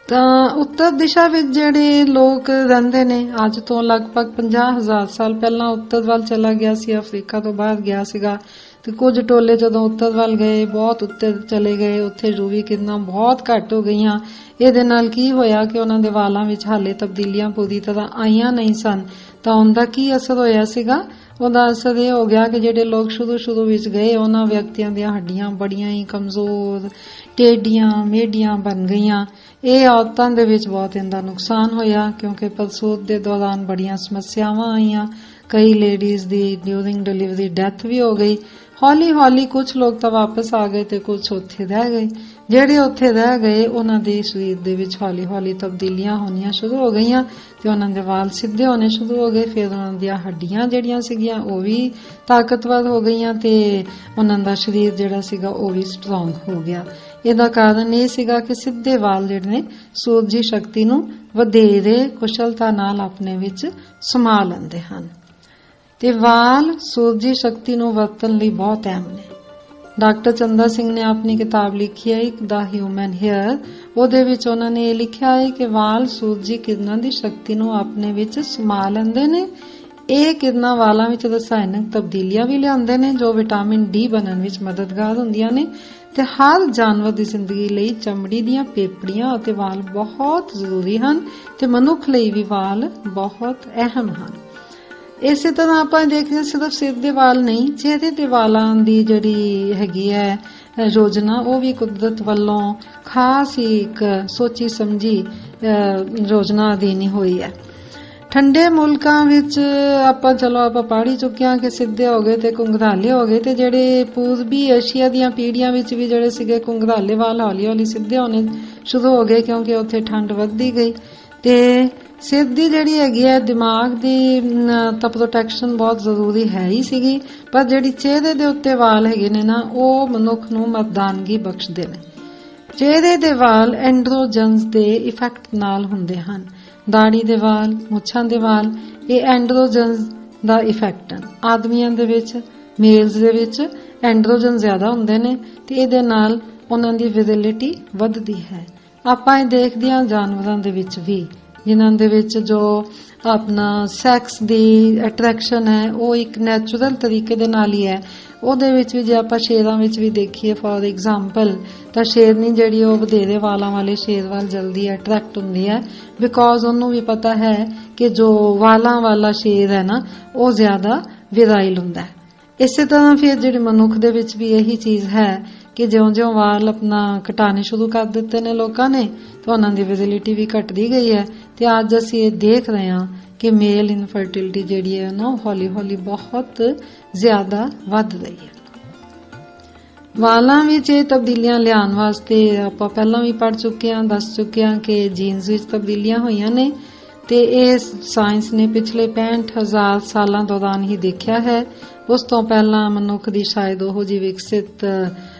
ਤਾਂ ਉੱਤਰ ਦਿਸ਼ਾ ਵਿੱਚ ਜਿਹੜੇ ਲੋਕ ਰਹਿੰਦੇ ਨੇ, ਅੱਜ ਤੋਂ ਲਗਭਗ 50,000 ਸਾਲ ਪਹਿਲਾਂ ਉੱਤਰ ਵੱਲ ਚਲਾ ਗਿਆ ਸੀ, ਅਫਰੀਕਾ ਤੋਂ ਬਾਹਰ ਗਿਆ ਸੀਗਾ। ਤੇ ਕੁਝ ਟੋਲੇ ਜਦੋਂ ਉੱਤਰ ਵੱਲ ਗਏ, ਬਹੁਤ ਉੱਤੇ ਚਲੇ ਗਏ, ਉੱਥੇ UV ਕਿਰਨਾਂ ਬਹੁਤ ਘੱਟ ਹੋ ਗਈਆਂ। ਇਹਦੇ ਨਾਲ ਕੀ ਹੋਇਆ ਕਿ ਉਹਨਾਂ ਦੇ ਵਾਲਾਂ ਵਿੱਚ ਹਾਲੇ ਤਬਦੀਲੀਆਂ ਪੂਰੀ ਤਰ੍ਹਾਂ ਆਈਆਂ ਨਹੀਂ ਸਨ। ਤਾਂ ਉਹਦਾ ਕੀ ਅਸਰ ਹੋਇਆ ਸੀਗਾ? ਉਹਦਾ ਅਸਰ ਇਹ ਹੋ ਗਿਆ ਕਿ ਜਿਹੜੇ ਲੋਕ ਸ਼ੁਰੂ ਵਿੱਚ ਗਏ, ਉਹਨਾਂ ਵਿਅਕਤੀਆਂ ਦੀਆਂ ਹੱਡੀਆਂ ਬੜੀਆਂ ਹੀ ਕਮਜ਼ੋਰ, ਟੇਢੀਆਂ ਮੇਢੀਆਂ ਬਣ ਗਈਆਂ। ਇਹ ਔਰਤਾਂ ਦੇ ਵਿੱਚ ਬਹੁਤ ਇਹਦਾ ਨੁਕਸਾਨ ਹੋਇਆ, ਕਿਉਂਕਿ ਪ੍ਰਸੂਤ ਦੇ ਦੌਰਾਨ ਬੜੀਆਂ ਸਮੱਸਿਆਵਾਂ ਆਈਆਂ। ਕਈ ਲੇਡੀਜ਼ ਦੀ ਡਿਊਰਿੰਗ ਡਿਲੀਵਰੀ ਡੈਥ ਵੀ ਹੋ ਗਈ। ਹੌਲੀ ਕੁਝ ਲੋਕ ਤਾਂ ਵਾਪਸ ਆ ਗਏ ਤੇ ਕੁਝ ਉੱਥੇ ਰਹਿ ਗਏ। ਜਿਹੜੇ ਉੱਥੇ ਰਹਿ ਗਏ ਉਹਨਾਂ ਦੇ ਸਰੀਰ ਦੇ ਵਿੱਚ ਹੌਲੀ ਤਬਦੀਲੀਆਂ ਹੋਣੀਆਂ ਸ਼ੁਰੂ ਹੋ ਗਈਆਂ ਤੇ ਉਹਨਾਂ ਦੇ ਵਾਲ ਸਿੱਧੇ ਹੋਣੇ ਸ਼ੁਰੂ ਹੋ ਗਏ। ਫਿਰ ਉਹਨਾਂ ਦੀਆਂ ਹੱਡੀਆਂ ਜਿਹੜੀਆਂ ਸੀਗੀਆਂ ਉਹ ਵੀ ਤਾਕਤਵਰ ਹੋ ਗਈਆਂ ਤੇ ਉਹਨਾਂ ਦਾ ਸਰੀਰ ਜਿਹੜਾ ਸੀਗਾ ਉਹ ਵੀ ਸਟਰੋਂਗ ਹੋ ਗਿਆ। ਇਹਦਾ ਕਾਰਨ ਇਹ ਸੀਗਾ ਕਿ ਸਿੱਧੇ ਵਾਲ ਜਿਹੜੇ ਨੇ ਸੂਰਜੀ ਸ਼ਕਤੀ ਨੂੰ ਵਧੇਰੇ ਕੁਸ਼ਲਤਾ ਨਾਲ ਆਪਣੇ ਵਿੱਚ ਸਮਾ ਲੈਂਦੇ ਹਨ। ਤੇ ਵਾਲ ਸੂਰਜੀ ਸ਼ਕਤੀ ਨੂੰ ਵਰਤਣ ਲਈ ਬਹੁਤ ਅਹਿਮ ਨੇ। ਡਾਕਟਰ ਚੰਦਰ ਸਿੰਘ ਨੇ ਆਪਣੀ ਕਿਤਾਬ ਲਿਖੀ ਹੈ ਦਾ ਹਿਊਮਨ ਹੇਅਰ। ਉਹਦੇ ਵਿੱਚ ਉਹਨਾਂ ਨੇ ਇਹ ਲਿਖਿਆ ਹੈ ਕਿ ਵਾਲ ਸੂਰਜੀ ਕਿਰਨਾਂ ਦੀ ਸ਼ਕਤੀ ਨੂੰ ਆਪਣੇ ਵਿੱਚ ਸਮਾ ਲੈਂਦੇ ਨੇ। ਇਹ ਕਿਰਨਾਂ ਵਾਲਾਂ ਵਿੱਚ ਰਸਾਇਣਕ ਤਬਦੀਲੀਆਂ ਵੀ ਲਿਆਉਂਦੇ ਨੇ ਜੋ ਵਿਟਾਮਿਨ ਡੀ ਬਣਨ ਵਿੱਚ ਮਦਦਗਾਰ ਹੁੰਦੀਆਂ ਨੇ। ਤੇ ਹਰ ਜਾਨਵਰ ਦੀ ਜ਼ਿੰਦਗੀ ਲਈ ਚਮੜੀ ਦੀਆਂ ਪੇਪੜੀਆਂ ਅਤੇ ਵਾਲ ਬਹੁਤ ਜ਼ਰੂਰੀ ਹਨ ਤੇ ਮਨੁੱਖ ਲਈ ਵੀ ਵਾਲ ਬਹੁਤ ਅਹਿਮ ਹਨ। ਇਸੇ ਤਰ੍ਹਾਂ ਆਪਾਂ ਦੇਖਦੇ ਸਿਰਫ ਸਿਰ ਦੇ ਵਾਲ ਨਹੀਂ, ਚਿਹਰੇ ਦੇ ਵਾਲਾਂ ਦੀ ਜਿਹੜੀ ਹੈਗੀ ਹੈ ਯੋਜਨਾ, ਉਹ ਵੀ ਕੁਦਰਤ ਵੱਲੋਂ ਖਾਸ ਇੱਕ ਸੋਚੀ ਸਮਝੀ ਯੋਜਨਾ ਅਧੀਨ ਹੋਈ ਹੈ। ਠੰਡੇ ਮੁਲਕਾਂ ਵਿੱਚ ਆਪਾਂ ਪੜ੍ਹ ਹੀ ਚੁੱਕੇ ਹਾਂ ਕਿ ਸਿੱਧੇ ਹੋ ਗਏ ਤੇ ਕੁੰਗਰਾਲੇ ਹੋ ਗਏ। ਤੇ ਜਿਹੜੇ ਪੂਰਬੀ ਏਸ਼ੀਆ ਦੀਆਂ ਪੀੜ੍ਹੀਆਂ ਵਿੱਚ ਵੀ ਜਿਹੜੇ ਸੀਗੇ ਕੁੰਗਰਾਲੇ ਵਾਲ ਹੌਲੀ ਸਿੱਧੇ ਹੋਣੇ ਸ਼ੁਰੂ ਹੋ ਗਏ, ਕਿਉਂਕਿ ਉੱਥੇ ਠੰਡ ਵੱਧਦੀ ਗਈ। ਤੇ ਸਿਰ ਦੀ ਜਿਹੜੀ ਹੈਗੀ ਹੈ ਦਿਮਾਗ ਦੀ ਤਾਂ ਪ੍ਰੋਟੈਕਸ਼ਨ ਬਹੁਤ ਜ਼ਰੂਰੀ ਹੈ ਹੀ ਸੀਗੀ, ਪਰ ਜਿਹੜੀ ਚਿਹਰੇ ਦੇ ਉੱਤੇ ਵਾਲ ਹੈਗੇ ਨੇ ਨਾ, ਉਹ ਮਨੁੱਖ ਨੂੰ ਮਰਦਾਨਗੀ ਬਖਸ਼ਦੇ ਨੇ। ਚਿਹਰੇ ਦੇ ਵਾਲ ਐਂਡਰੋਜਨਸ ਦੇ ਇਫੈਕਟ ਨਾਲ ਹੁੰਦੇ ਹਨ। ਦਾੜੀ ਦੇ ਵਾਲ, ਮੁੱਛਾਂ ਦੇ ਵਾਲ, ਇਹ ਐਂਡਰੋਜਨਸ ਦਾ ਇਫੈਕਟ ਹਨ। ਆਦਮੀਆਂ ਦੇ ਵਿੱਚ, ਮੇਲਸ ਦੇ ਵਿੱਚ ਐਂਡਰੋਜਨ ਜ਼ਿਆਦਾ ਹੁੰਦੇ ਨੇ ਤੇ ਇਹਦੇ ਨਾਲ ਉਹਨਾਂ ਦੀ ਵਿਰਿਲਿਟੀ ਵੱਧਦੀ ਹੈ। ਆਪਾਂ ਇਹ ਦੇਖਦੇ ਹਾਂ ਜਾਨਵਰਾਂ ਦੇ ਵਿੱਚ ਵੀ, ਜਿਨ੍ਹਾਂ ਦੇ ਵਿੱਚ ਜੋ ਆਪਣਾ ਸੈਕਸ ਦੀ ਅਟਰੈਕਸ਼ਨ ਹੈ ਉਹ ਇੱਕ ਨੈਚੁਰਲ ਤਰੀਕੇ ਦੇ ਨਾਲ ਹੀ ਹੈ। ਉਹਦੇ ਵਿੱਚ ਵੀ ਜੇ ਆਪਾਂ ਸ਼ੇਰਾਂ ਵਿੱਚ ਵੀ ਦੇਖੀਏ ਫॉर ਐਗਜ਼ਾਮਪਲ, ਤਾਂ ਸ਼ੇਰਨੀ ਜਿਹੜੀ ਉਹ ਵਧੇਰੇ ਵਾਲਾਂ ਵਾਲੇ ਸ਼ੇਰ ਵੱਲ ਜਲਦੀ ਅਟਰੈਕਟ ਹੁੰਦੀ ਹੈ, ਬਿਕੋਜ਼ ਉਹਨੂੰ ਵੀ ਪਤਾ ਹੈ ਕਿ ਜੋ ਵਾਲਾਂ ਵਾਲਾ ਸ਼ੇਰ ਹੈ ਨਾ ਉਹ ਜ਼ਿਆਦਾ ਵਿਰਾਈਲ ਹੁੰਦਾ ਹੈ। ਇਸੇ ਤਰ੍ਹਾਂ ਫਿਰ ਜਿਹੜੇ ਮਨੁੱਖ ਦੇ ਵਿੱਚ ਵੀ ਇਹੀ ਚੀਜ਼ ਹੈ ਕਿ ਜਿਉਂ-ਜਿਉਂ ਵਾਲ ਆਪਣਾ ਕਟਾਣੇ ਸ਼ੁਰੂ ਕਰ ਦਿੱਤੇ ਨੇ ਲੋਕਾਂ ਨੇ, ਤਾਂ ਉਹਨਾਂ ਦੀ ਵਿਜ਼ਿਲਿਟੀ ਵੀ ਘਟਦੀ ਗਈ ਹੈ। ਤੇ ਅੱਜ ਅਸੀਂ ਇਹ ਦੇਖ ਰਹੇ ਹਾਂ ਕਿ ਮੇਲ ਇਨਫਰਟੀਲਿਟੀ ਜਿਹੜੀ ਹੈ ਨਾ ਹੌਲੀ ਬਹੁਤ ਜ਼ਿਆਦਾ ਵੱਧ ਰਹੀ ਹੈ। ਵਾਲਾਂ ਵਿੱਚ ਇਹ ਤਬਦੀਲੀਆਂ ਲਿਆਉਣ ਵਾਸਤੇ ਆਪਾਂ ਪਹਿਲਾਂ ਵੀ ਪੜ੍ਹ ਚੁੱਕੇ ਹਾਂ, ਦੱਸ ਚੁੱਕੇ ਹਾਂ ਕਿ ਜੀਨਸ ਵਿੱਚ ਤਬਦੀਲੀਆਂ ਹੋਈਆਂ ਨੇ। ਤੇ ਇਹ ਸਾਇੰਸ ਨੇ ਪਿਛਲੇ 65,000 ਸਾਲਾਂ ਦੌਰਾਨ ਹੀ ਦੇਖਿਆ ਹੈ। ਉਸ ਤੋਂ ਪਹਿਲਾਂ ਮਨੁੱਖ ਦੀ ਸ਼ਾਇਦ ਉਹ ਜਿਹੀ ਵਿਕਸਿਤ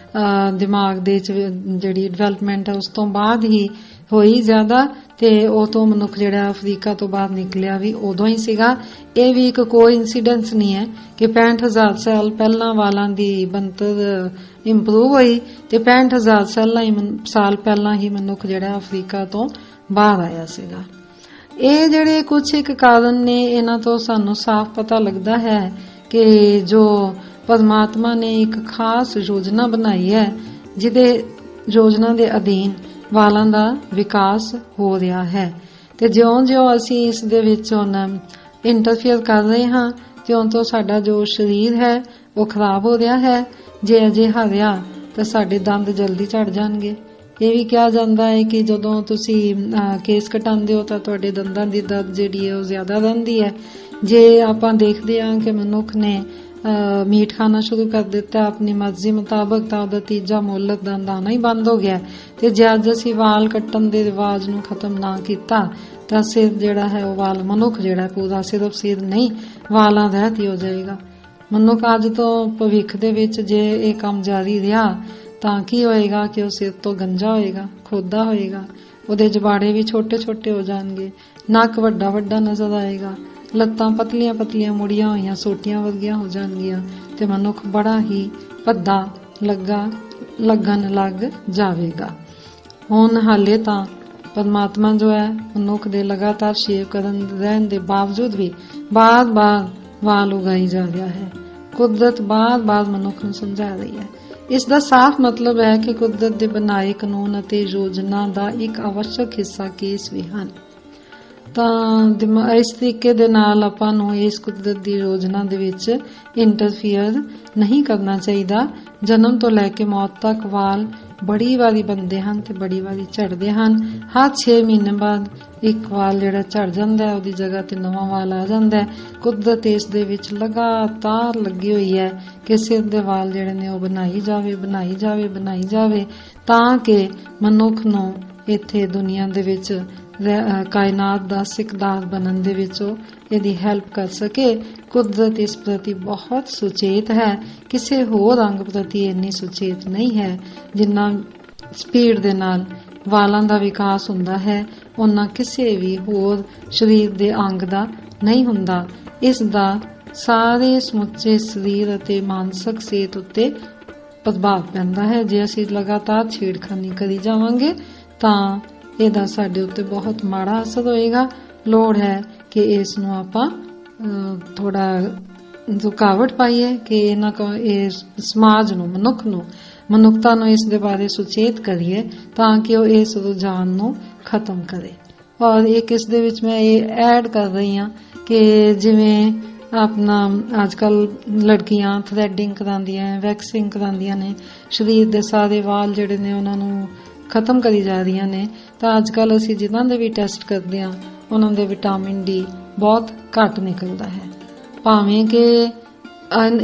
ਦਿਮਾਗ ਦੇ ਜਿਹੜੀ ਡਿਵੈਲਪਮੈਂਟ ਹੈ ਉਸ ਤੋਂ ਬਾਅਦ ਹੀ ਹੋਈ ਜ਼ਿਆਦਾ, ਤੇ ਉਹ ਤੋਂ ਮਨੁੱਖ ਜਿਹੜਾ ਅਫਰੀਕਾ ਤੋਂ ਬਾਹਰ ਨਿਕਲਿਆ ਵੀ ਉਦੋਂ ਹੀ ਸੀਗਾ। ਇਹ ਵੀ ਇੱਕ ਕੋਈ ਇਨਸੀਡੈਂਸ ਨਹੀਂ ਹੈ ਕਿ 65,000 ਸਾਲ ਪਹਿਲਾਂ ਵਾਲਾਂ ਦੀ ਬਣਤਰ ਇੰਪਰੂਵ ਹੋਈ ਤੇ 65,000 ਸਾਲ ਪਹਿਲਾਂ ਹੀ ਮਨੁੱਖ ਜਿਹੜਾ ਅਫਰੀਕਾ ਤੋਂ ਬਾਹਰ ਆਇਆ ਸੀਗਾ। ਇਹ ਜਿਹੜੇ ਕੁਝ ਇੱਕ ਕਾਰਨ ਨੇ, ਇਹਨਾਂ ਤੋਂ ਸਾਨੂੰ ਸਾਫ਼ ਪਤਾ ਲੱਗਦਾ ਹੈ ਕਿ ਜੋ ਪਰਮਾਤਮਾ ਨੇ ਇੱਕ ਖਾਸ ਯੋਜਨਾ ਬਣਾਈ ਹੈ, ਜਿਹਦੇ ਯੋਜਨਾ ਦੇ ਅਧੀਨ ਵਾਲਾਂ ਦਾ ਵਿਕਾਸ ਹੋ ਰਿਹਾ ਹੈ, ਤੇ ਜਿਉਂ-ਜਿਉਂ ਅਸੀਂ ਇਸ ਦੇ ਵਿੱਚ ਹੁਣ ਇੰਟਰਫੇਅਰ ਕਰ ਰਹੇ ਹਾਂ, ਤਿਉਂ-ਤਿਉਂ ਸਾਡਾ ਜੋ ਸਰੀਰ ਹੈ ਉਹ ਖਰਾਬ ਹੋ ਰਿਹਾ ਹੈ। ਜੇ ਅਜਿਹਾ ਰਿਹਾ ਤਾਂ ਸਾਡੇ ਦੰਦ ਜਲਦੀ ਝੜ ਜਾਣਗੇ। ਇਹ ਵੀ ਕਿਹਾ ਜਾਂਦਾ ਹੈ ਕਿ ਜਦੋਂ ਤੁਸੀਂ ਕੇਸ ਕਟਾਉਂਦੇ ਹੋ ਤਾਂ ਤੁਹਾਡੇ ਦੰਦਾਂ ਦੀ ਦਰਦ ਜਿਹੜੀ ਹੈ ਉਹ ਜ਼ਿਆਦਾ ਰਹਿੰਦੀ ਹੈ। ਜੇ ਆਪਾਂ ਦੇਖਦੇ ਹਾਂ ਕਿ ਮਨੁੱਖ ਨੇ ਮੀਟ ਖਾਣਾ ਸ਼ੁਰੂ ਕਰ ਦਿੱਤਾ ਆਪਣੀ ਮਰਜ਼ੀ ਮੁਤਾਬਕ, ਤਾਂ ਉਹਦਾ ਤੀਜਾ ਮੁੱਲਕ ਦੰਦ ਆਉਣਾ ਹੀ ਬੰਦ ਹੋ ਗਿਆ। ਤੇ ਜੇ ਅੱਜ ਅਸੀਂ ਵਾਲ ਕੱਟਣ ਦੇ ਰਿਵਾਜ ਨੂੰ ਖਤਮ ਨਾ ਕੀਤਾ ਤਾਂ ਸਿਰ ਜਿਹੜਾ ਹੈ ਉਹ ਵਾਲ ਮਨੁੱਖ ਜਿਹੜਾ ਪੂਰਾ ਸਿਰਫ ਸਿਰ ਨਹੀਂ ਵਾਲਾਂ ਰਹਿਤ ਹੀ ਹੋ ਜਾਏਗਾ। ਮਨੁੱਖ ਅੱਜ ਤੋਂ ਭਵਿੱਖ ਦੇ ਵਿੱਚ ਜੇ ਇਹ ਕੰਮ ਜਾਰੀ ਰਿਹਾ ਤਾਂ ਕੀ ਹੋਏਗਾ ਕਿ ਉਹ ਸਿਰ ਤੋਂ ਗੰਜਾ ਹੋਏਗਾ, ਖੋਦਾ ਹੋਏਗਾ, ਉਹਦੇ ਜਬਾੜੇ ਵੀ ਛੋਟੇ ਛੋਟੇ ਹੋ ਜਾਣਗੇ, ਨੱਕ ਵੱਡਾ ਵੱਡਾ ਨਜ਼ਰ ਆਏਗਾ, ਲੱਤਾਂ ਪਤਲੀਆਂ ਪਤਲੀਆਂ ਮੁੜੀਆਂ ਹੋਈਆਂ ਸੋਟੀਆਂ ਵਰਗੀਆਂ ਹੋ ਜਾਣਗੀਆਂ, ਤੇ ਮਨੁੱਖ ਬੜਾ ਹੀ ਭੱਦਾ ਲੱਗਣ ਲੱਗ ਜਾਵੇਗਾ। ਹੁਣ ਹਾਲੇ ਤਾਂ ਪਰਮਾਤਮਾ ਜੋ ਹੈ ਮਨੁੱਖ ਦੇ ਲਗਾਤਾਰ ਸ਼ੇਵ ਕਰਨ ਰਹਿਣ ਦੇ ਬਾਵਜੂਦ ਵੀ ਬਾਰ-ਬਾਰ ਵਾਲ ਉਗਾਈ ਜਾ ਰਿਹਾ ਹੈ। ਕੁਦਰਤ ਬਾਰ-ਬਾਰ ਮਨੁੱਖ ਨੂੰ ਸਮਝਾ ਰਹੀ ਹੈ। ਇਸ ਦਾ ਸਾਫ਼ ਮਤਲਬ ਹੈ ਕਿ ਕੁਦਰਤ ਦੇ ਬਣਾਏ ਕਾਨੂੰਨ ਅਤੇ ਯੋਜਨਾ ਦਾ ਇੱਕ ਆਵਸ਼ਕ ਹਿੱਸਾ ਕੇਸ ਵੀ ਹਨ। ਤਾਂ ਇਸ ਤਰੀਕੇ ਦੇ ਨਾਲ ਆਪਾਂ ਨੂੰ ਇਸ ਕੁਦਰਤ ਦੀ ਯੋਜਨਾ ਦੇ ਵਿੱਚ ਇੰਟਰਫੀਅਰ ਨਹੀਂ ਕਰਨਾ ਚਾਹੀਦਾ। ਜਨਮ ਤੋਂ ਲੈ ਕੇ ਮੌਤ ਤੱਕ ਵਾਲ ਬੜੀ ਵਾਰੀ ਬਣਦੇ ਹਨ ਤੇ ਬੜੀ ਵਾਰੀ ਝੜਦੇ ਹਨ। ਹਰ 6 ਮਹੀਨੇ ਬਾਅਦ ਇੱਕ ਵਾਲ ਜਿਹੜਾ ਝੜ ਜਾਂਦਾ ਹੈ, ਉਹਦੀ ਜਗ੍ਹਾ ਤੇ ਨਵਾਂ ਵਾਲ ਆ ਜਾਂਦਾ ਹੈ। ਕੁਦਰਤ ਇਸ ਦੇ ਵਿੱਚ ਲਗਾਤਾਰ ਲੱਗੀ ਹੋਈ ਹੈ ਕਿ ਸਿਰ ਦੇ ਵਾਲ ਜਿਹੜੇ ਨੇ ਉਹ ਬਣਾਈ ਜਾਵੇ ਤਾਂ ਕਿ ਮਨੁੱਖ ਨੂੰ ਇੱਥੇ ਦੁਨੀਆ ਦੇ ਵਿੱਚ ਕਾਇਨਾਤ ਦਾ ਸਿਕਦਾਰ ਬਣਨ ਦੇ ਵਿੱਚ ਇਹਦੀ ਹੈਲਪ ਕਰ ਸਕੇ। ਕੁਦਰਤ ਇਸ ਪ੍ਰਤੀ ਬਹੁਤ ਸੁਚੇਤ ਹੈ, ਕਿਸੇ ਹੋਰ ਅੰਗ ਪ੍ਰਤੀ ਇੰਨੀ ਸੁਚੇਤ ਨਹੀਂ ਹੈ। ਜਿੰਨਾ ਸਪੀਡ ਦੇ ਨਾਲ ਵਾਲਾਂ ਦਾ ਵਿਕਾਸ ਹੁੰਦਾ ਹੈ, ਉਹਨਾਂ ਕਿਸੇ ਵੀ ਹੋਰ ਸਰੀਰ ਦੇ ਅੰਗ ਦਾ ਨਹੀਂ ਹੁੰਦਾ। ਇਸ ਦਾ ਸਾਰੇ ਸਮੁੱਚੇ ਸਰੀਰ ਅਤੇ ਮਾਨਸਿਕ ਸਿਹਤ ਉੱਤੇ ਪ੍ਰਭਾਵ ਪੈਂਦਾ ਹੈ। ਜੇ ਅਸੀਂ ਲਗਾਤਾਰ ਛੇੜਖਾਨੀ ਕਰੀ ਜਾਵਾਂਗੇ ਤਾਂ ਇਹਦਾ ਸਾਡੇ ਉੱਤੇ ਬਹੁਤ ਮਾੜਾ ਅਸਰ ਹੋਏਗਾ। ਲੋੜ ਹੈ ਕਿ ਇਸ ਨੂੰ ਆਪਾਂ ਥੋੜਾ ਰੁਕਾਵਟ ਪਾਈਏ ਕਿ ਇਹ ਸਮਾਜ ਨੂੰ ਮਨੁੱਖਤਾ ਨੂੰ ਇਸ ਦੇ ਬਾਰੇ ਸੁਚੇਤ ਕਰੀਏ ਤਾਂ ਕਿ ਉਹ ਇਸ ਰੁਝਾਨ ਨੂੰ ਖਤਮ ਕਰੇ। ਔਰ ਇੱਕ ਇਸ ਦੇ ਵਿੱਚ ਮੈਂ ਇਹ ਐਡ ਕਰ ਰਹੀ ਹਾਂ ਕਿ ਜਿਵੇਂ ਆਪਣਾ ਅੱਜ ਕੱਲ ਲੜਕੀਆਂ ਥ੍ਰੈਡਿੰਗ ਕਰਾਉਂਦੀਆਂ, ਵੈਕਸਿੰਗ ਕਰਾਉਂਦੀਆਂ ਨੇ, ਸਰੀਰ ਦੇ ਸਾਰੇ ਵਾਲ ਜਿਹੜੇ ਨੇ ਉਹਨਾਂ ਨੂੰ ਖਤਮ ਕਰੀ ਜਾ ਰਹੀਆਂ ਨੇ, ਤਾਂ ਅੱਜ ਕੱਲ ਅਸੀਂ ਜਿਨ੍ਹਾਂ ਦੇ ਵੀ ਟੈਸਟ ਕਰਦੇ ਹਾਂ ਉਹਨਾਂ ਦੇ ਵਿਟਾਮਿਨ ਡੀ ਬਹੁਤ ਘੱਟ ਨਿਕਲਦਾ ਹੈ। ਭਾਵੇਂ ਕਿ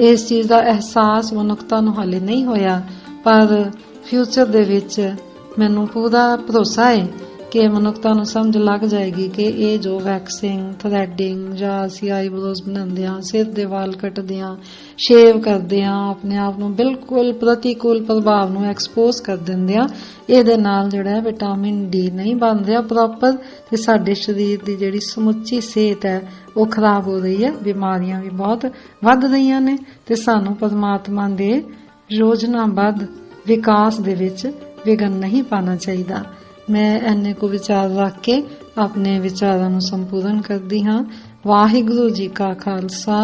ਇਸ ਚੀਜ਼ ਦਾ ਅਹਿਸਾਸ ਮਨੁੱਖਤਾ ਨੂੰ ਹਾਲੇ ਨਹੀਂ ਹੋਇਆ, ਪਰ ਫਿਊਚਰ ਦੇ ਵਿੱਚ ਮੈਨੂੰ ਪੂਰਾ ਭਰੋਸਾ ਹੈ ਕਿ ਮਨੁੱਖਤਾ ਨੂੰ ਸਮਝ ਲੱਗ ਜਾਏਗੀ ਕਿ ਇਹ ਜੋ ਵੈਕਸਿੰਗ, ਥ੍ਰੈਡਿੰਗ ਜਾਂ ਅਸੀਂ ਆਈਬ੍ਰੋਜ਼ ਬਣਾਉਂਦੇ ਹਾਂ, ਸਿਰ ਦੇ ਵਾਲ ਕੱਟਦੇ ਹਾਂ, ਸ਼ੇਵ ਕਰਦੇ ਹਾਂ, ਆਪਣੇ ਆਪ ਨੂੰ ਬਿਲਕੁਲ ਪ੍ਰਤੀਕੂਲ ਪ੍ਰਭਾਵ ਨੂੰ ਐਕਸਪੋਜ਼ ਕਰ ਦਿੰਦੇ ਹਾਂ, ਇਹਦੇ ਨਾਲ ਜਿਹੜਾ ਵਿਟਾਮਿਨ ਡੀ ਨਹੀਂ ਬਣ ਰਿਹਾ ਪ੍ਰੋਪਰ, ਤੇ ਸਾਡੇ ਸਰੀਰ ਦੀ ਜਿਹੜੀ ਸਮੁੱਚੀ ਸਿਹਤ ਹੈ ਉਹ ਖਰਾਬ ਹੋ ਰਹੀ ਹੈ। ਬਿਮਾਰੀਆਂ ਵੀ ਬਹੁਤ ਵੱਧ ਰਹੀਆਂ ਨੇ ਤੇ ਸਾਨੂੰ ਪਰਮਾਤਮਾ ਦੇ ਯੋਜਨਾਬੱਧ ਵਿਕਾਸ ਦੇ ਵਿੱਚ ਵਿਘਨ ਨਹੀਂ ਪਾਉਣਾ ਚਾਹੀਦਾ। ਮੈਂ ਇੰਨੇ ਕੁ ਵਿਚਾਰ ਰੱਖ ਕੇ ਆਪਣੇ ਵਿਚਾਰਾਂ ਨੂੰ ਸੰਪੂਰਨ ਕਰਦੀ ਹਾਂ। ਵਾਹਿਗੁਰੂ ਜੀ ਕਾ ਖਾਲਸਾ,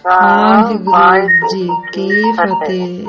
ਵਾਹਿਗੁਰੂ ਜੀ ਕੀ ਫਤਿਹ।